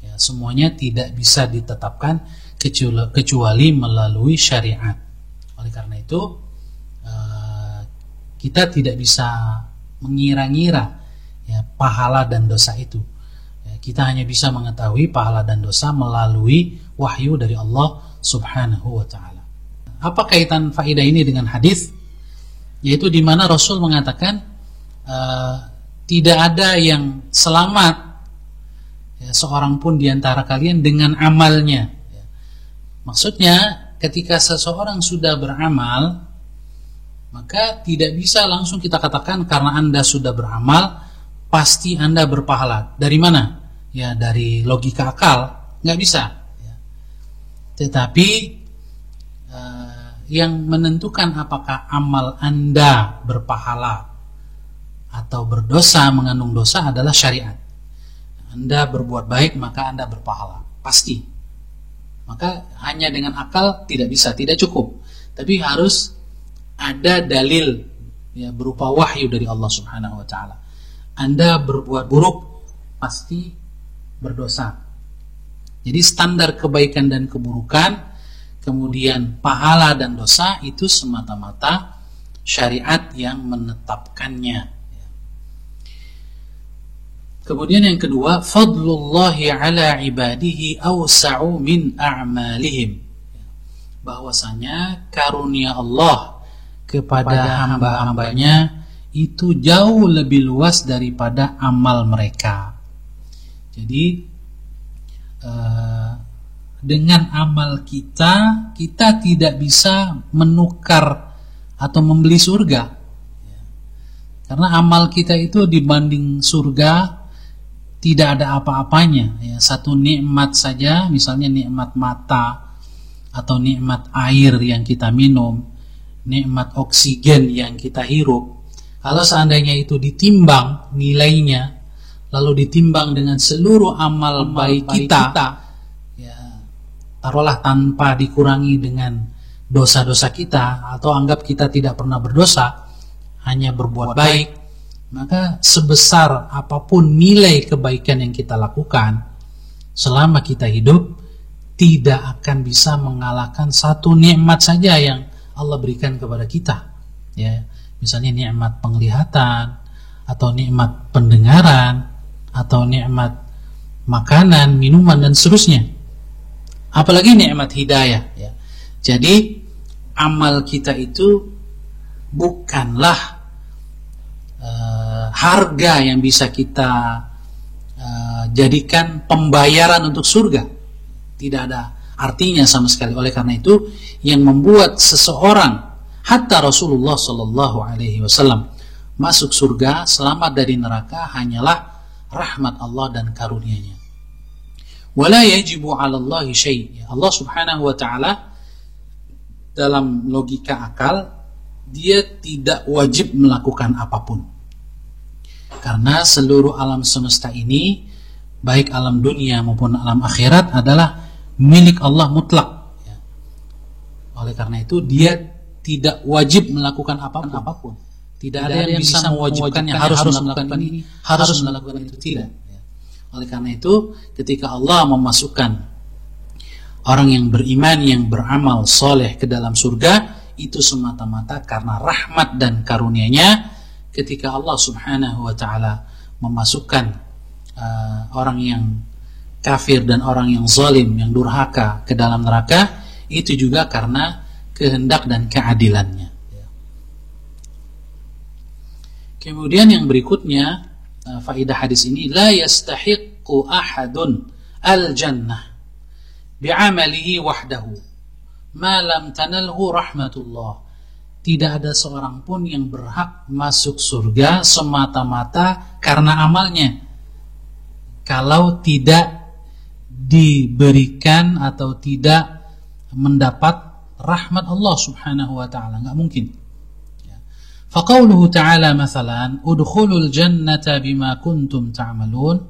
Ya, semuanya tidak bisa ditetapkan kecuali melalui syariat. Oleh karena itu kita tidak bisa mengira-ngira, ya, pahala dan dosa itu. Ya, kita hanya bisa mengetahui pahala dan dosa melalui wahyu dari Allah Subhanahu wa taala. Apa kaitan faedah ini dengan hadis? Yaitu di mana Rasul mengatakan tidak ada yang selamat, ya, seorang pun di antara kalian dengan amalnya. Ya. Maksudnya ketika seseorang sudah beramal, maka tidak bisa langsung kita katakan karena Anda sudah beramal pasti Anda berpahala. Dari mana? Ya, dari logika akal, nggak bisa. Ya. Tetapi yang menentukan apakah amal Anda berpahala atau berdosa, mengandung dosa, adalah syariat. Anda berbuat baik maka Anda berpahala, pasti. Maka hanya dengan akal tidak bisa, tidak cukup. Tapi harus ada dalil, ya, berupa wahyu dari Allah Subhanahu wa taala. Anda berbuat buruk pasti berdosa. Jadi standar kebaikan dan keburukan, kemudian pahala dan dosa itu semata-mata syariat yang menetapkannya. Kemudian yang kedua, fadlullahi ala ibadihi awsa'u min a'malihim. Bahwasanya karunia Allah kepada hamba-hambanya itu jauh lebih luas daripada amal mereka. Jadi dengan amal kita tidak bisa menukar atau membeli surga, karena amal kita itu dibanding surga tidak ada apa-apanya, ya. Satu nikmat saja, misalnya nikmat mata atau nikmat air yang kita minum, nikmat oksigen yang kita hirup, kalau seandainya itu ditimbang nilainya, lalu ditimbang dengan seluruh amal baik kita, taruhlah tanpa dikurangi dengan dosa-dosa kita, atau anggap kita tidak pernah berdosa, hanya berbuat baik, maka sebesar apapun nilai kebaikan yang kita lakukan selama kita hidup, tidak akan bisa mengalahkan satu nikmat saja yang Allah berikan kepada kita, ya. Misalnya nikmat penglihatan, atau nikmat pendengaran, atau nikmat makanan, minuman, dan seterusnya. Apalagi nikmat hidayah, ya. Jadi amal kita itu bukanlah harga yang bisa kita jadikan pembayaran untuk surga. Tidak ada artinya sama sekali. Oleh karena itu, yang membuat seseorang Hatta Rasulullah sallallahu alaihi wasallam masuk surga, selamat dari neraka hanyalah rahmat Allah dan karunia-Nya. Wala yajibu 'ala Allah syai'. Allah Subhanahu wa taala dalam logika akal dia tidak wajib melakukan apapun. Karena seluruh alam semesta ini, baik alam dunia maupun alam akhirat adalah milik Allah mutlak. Oleh karena itu dia tidak wajib melakukan apapun. Tidak ada yang bisa mewajibkannya harus melakukan ini, harus melakukan itu, tidak. Oleh karena itu, ketika Allah memasukkan orang yang beriman, yang beramal soleh ke dalam surga, itu semata-mata karena rahmat dan karunia-Nya. Ketika Allah Subhanahu wa ta'ala memasukkan orang yang kafir dan orang yang zalim, yang durhaka ke dalam neraka, itu juga karena kehendak dan keadilannya. Kemudian yang berikutnya, faedah hadis ini, la yastahiqqu ahadun al-jannah bi'amalihi wahdahu ma lam tanalhu rahmatullah. Tidak ada seorang pun yang berhak masuk surga semata-mata karena amalnya, kalau tidak diberikan atau tidak mendapat rahmat Allah Subhanahu wa ta'ala. Enggak mungkin. Faqauluhu ta'ala mathalan udkhulul jannata bima kuntum ta'malun,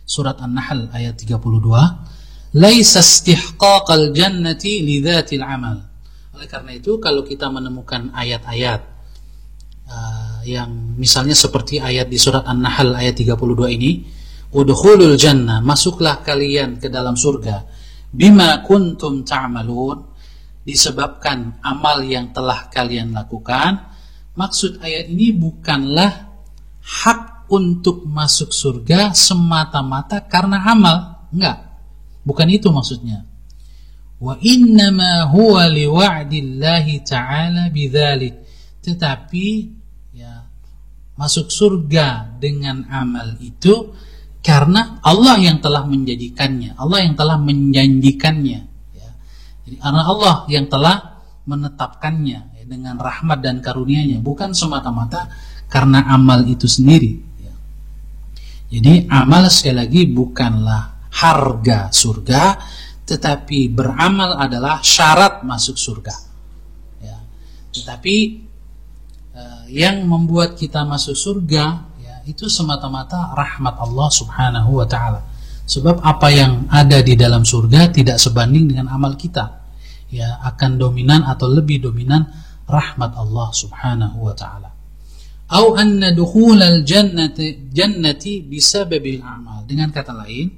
surat An-Nahl ayat 32, laisa istihqaqal jannati li dhatil amal. Oleh karena itu, kalau kita menemukan ayat-ayat yang misalnya seperti ayat di surat An-Nahl ayat 32 ini, udkhulul jannah, masuklah kalian ke dalam surga, bima kuntum ta'malun, disebabkan amal yang telah kalian lakukan. Maksud ayat ini bukanlah hak untuk masuk surga semata-mata karena amal, enggak, bukan itu maksudnya. Wa innama huwa liwa'dillahi ta'ala bidzalik, tetapi ya, masuk surga dengan amal itu karena Allah yang telah menjadikannya, Allah yang telah menjanjikannya, ya. Jadi karena Allah yang telah menetapkannya ya, dengan rahmat dan karunia-Nya, bukan semata-mata karena amal itu sendiri, ya. Jadi amal sekali lagi bukanlah harga surga, tetapi beramal adalah syarat masuk surga, ya. Tetapi yang membuat kita masuk surga ya, itu semata-mata rahmat Allah Subhanahu wa ta'ala. Sebab apa yang ada di dalam surga tidak sebanding dengan amal kita, ya, akan dominan atau lebih dominan rahmat Allah Subhanahu wa ta'ala. Au anna dukhulal jannati bisababil amal, dengan kata lain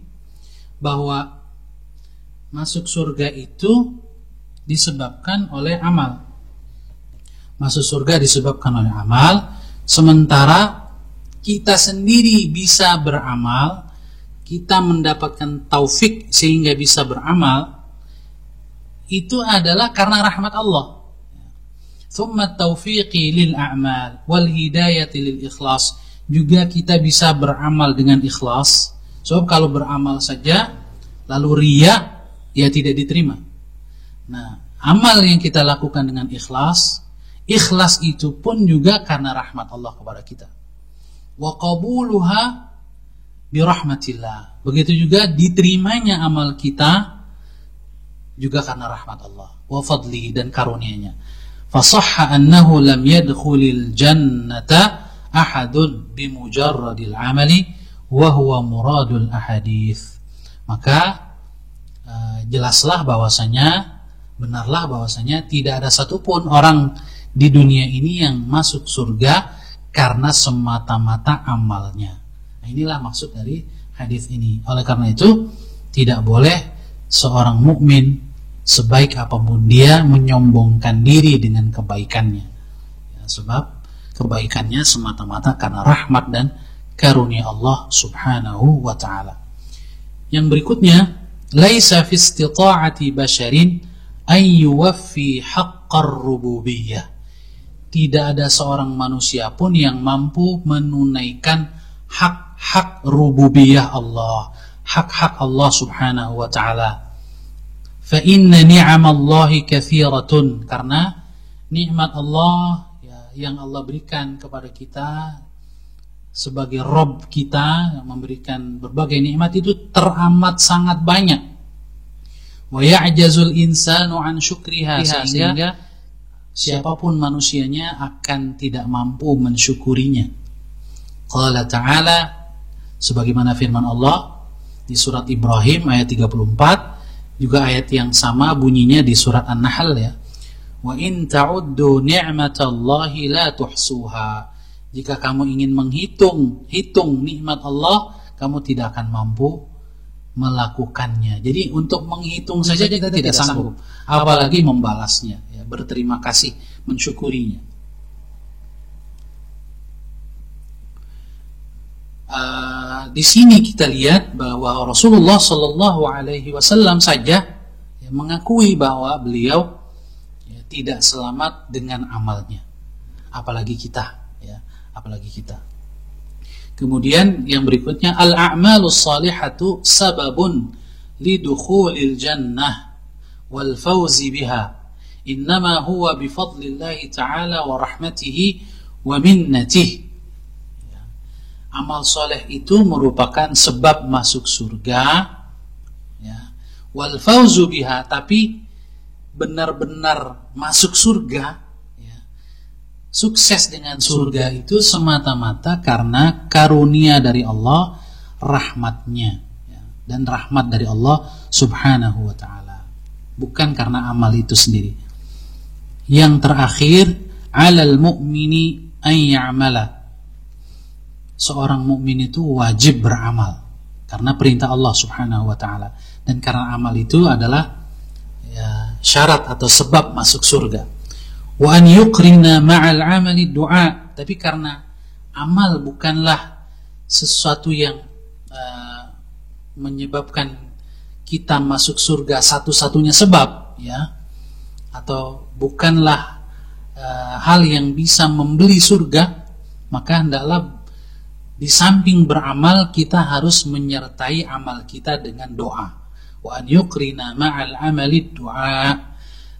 bahwa masuk surga itu disebabkan oleh amal. Masuk surga disebabkan oleh amal, sementara kita sendiri bisa beramal, kita mendapatkan taufik sehingga bisa beramal, itu adalah karena rahmat Allah. Thumma taufiqi lil a'mal wal hidayati lil ikhlas, juga kita bisa beramal dengan ikhlas. Sebab kalau beramal saja lalu riya, ya tidak diterima. Nah, amal yang kita lakukan dengan ikhlas, ikhlas itu pun juga karena rahmat Allah kepada kita. Wa qabuluha birahmatillah, begitu juga diterimanya amal kita juga karena rahmat Allah, wa fadli, dan karunia-Nya. Fasahha annahu lam yadkhulil jannata ahadun bimujarradil amali wa huwa muradul ahadits. Maka jelaslah bahwasanya, benarlah bahwasanya tidak ada satupun orang di dunia ini yang masuk surga karena semata-mata amalnya. Nah, inilah maksud dari hadis ini. Oleh karena itu, tidak boleh seorang mukmin sebaik apapun dia menyombongkan diri dengan kebaikannya, ya, sebab kebaikannya semata-mata karena rahmat dan karunia Allah Subhanahu wa ta'ala. Yang berikutnya, laisa fi istita'ati basharin an yuwaffi haqqar rububiyyah. Tidak ada seorang manusia pun yang mampu menunaikan hak-hak rububiyah Allah, hak-hak Allah Subhanahu wa ta'ala. Fa inna ni'amallahi katsiratun, karena nikmat Allah ya, yang Allah berikan kepada kita sebagai Rabb kita, yang memberikan berbagai nikmat itu teramat sangat banyak. Wa ya'jazul insanu an syukriha, sehingga siapapun manusianya akan tidak mampu mensyukurinya. Qala ta'ala, sebagaimana firman Allah di surat Ibrahim ayat 34, juga ayat yang sama bunyinya di surat An-Nahl ya. Wa in ta'uddu ni'matallahi la tuhsuha. Jika kamu ingin menghitung nikmat Allah, kamu tidak akan mampu melakukannya. Jadi untuk menghitung saja kita tidak sanggup, apalagi membalasnya, ya, berterima kasih, mensyukurinya. Di sini kita lihat bahwa Rasulullah Shallallahu Alaihi Wasallam saja ya, mengakui bahwa beliau ya, tidak selamat dengan amalnya, apalagi kita. Apalagi kita. Kemudian yang berikutnya, al-a'malus salihatu sababun lidukhulil jannah wal fawzi biha. Innama huwa bifadlillahi ta'ala wa rahmatihi wa minnatihi. Amal soleh itu merupakan sebab masuk surga ya. Wal fawzu biha, tapi benar-benar masuk surga, sukses dengan surga itu semata-mata karena karunia dari Allah, rahmatnya ya, dan rahmat dari Allah subhanahu wa ta'ala, bukan karena amal itu sendiri. Yang terakhir, alal mu'mini an ya'mala, seorang mukmin itu wajib beramal karena perintah Allah subhanahu wa ta'ala, dan karena amal itu adalah ya, syarat atau sebab masuk surga. Wa an yuqrina ma'al amali du'a, tapi karena amal bukanlah sesuatu yang menyebabkan kita masuk surga satu-satunya sebab ya, atau bukanlah hal yang bisa membeli surga, maka hendaklah di samping beramal kita harus menyertai amal kita dengan doa. Wa an yuqrina ma'al amali du'a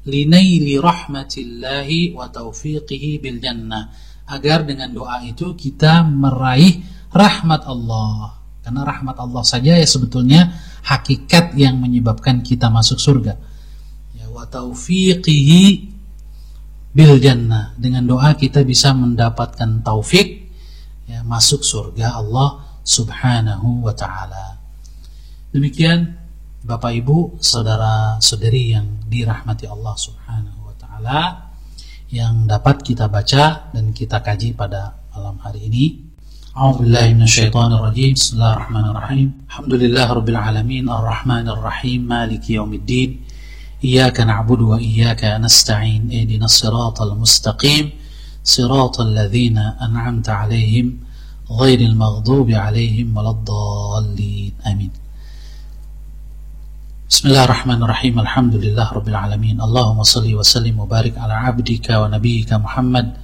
linaili rahmatillahi wa taufiqihi bil jannah, agar dengan doa itu kita meraih rahmat Allah, karena rahmat Allah saja ya sebetulnya hakikat yang menyebabkan kita masuk surga ya. Wa taufiqihi bil jannah, dengan doa kita bisa mendapatkan taufik ya, masuk surga Allah subhanahu wa ta'ala. Demikian Bapak Ibu, saudara-saudari yang dirahmati Allah subhanahu wa ta'ala, yang dapat kita baca dan kita kaji pada malam hari ini. A'udzubillahi minasyaitonirrajim. Bismillahirrahmanirrahim. Alhamdulillahirabbil alamin, arrahmanirrahim, maliki yaumiddin. Iyyaka na'budu wa iyyaka nasta'in. Ihdinas siratal mustaqim, siratal ladzina an'amta 'alaihim ghairil maghdubi 'alaihim waladdallin. Amin. Bismillahirrahmanirrahim. Alhamdulillah Rabbil Alamin. Allahumma salli wa sallim wa barik ala abdika wa nabiyyika Muhammad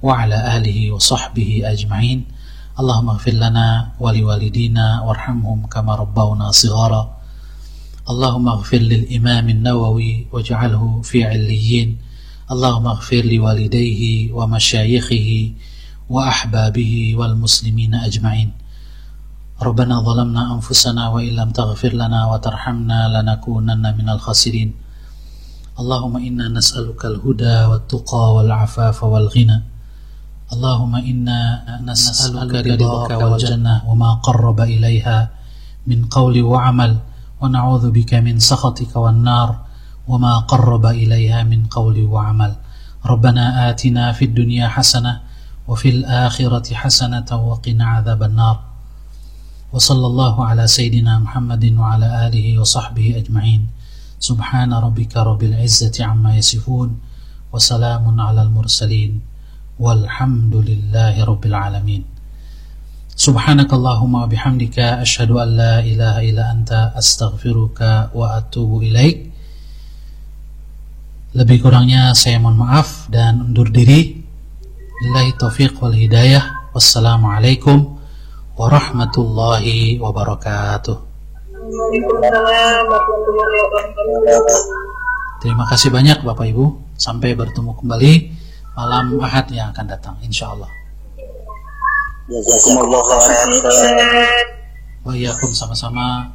wa ala alihi wa sahbihi ajma'in. Allahumma ighfir lana wa liwalidina warhamhum kama rabbawna shighara. Allahumma ighfir lil imam an-Nawawi waj'alhu fi 'illiyyin. Allahumma ighfir li walidayhi wa masyayikhihi wa ahbabihi wal muslimina ajma'in. Rabbana zalamna anfusana wa illam taghfir lana wa tarhamna lanakunanna minal khasirin. Allahumma inna nas'aluka al-huda wat-tuqa wal-'afafa wal-ghina. Allahumma inna nas'aluka ridhaka wal jannah wa ma qarraba ilaiha min qawli wa 'amal, wa na'udzu bika min sakhatika wan nar wa ma qarraba ilaiha min qawli wa 'amal. Rabbana atina fid dunya hasanah wa fil akhirati hasanatan wa qina 'adzaban nar. Wa sallallahu ala sayyidina Muhammadin wa ala alihi wa sahbihi ajma'in. Subhana rabbika rabbil izzati amma yasifun, wa salamun ala al-mursalin, walhamdulillahi rabbil alamin. Subhanakallahumma wa bihamdika asyhadu an la ilaha illa anta astaghfiruka wa atubu ilaik. Lebih kurangnya saya mohon maaf dan undur diri. Billahi taufiq wal hidayah. Wassalamualaikum warahmatullahi wabarakatuh. Terima kasih banyak Bapak Ibu. Sampai bertemu kembali malam Ahad yang akan datang, insyaallah. Jazakumullah khairan. Wa iyyakum, sama-sama.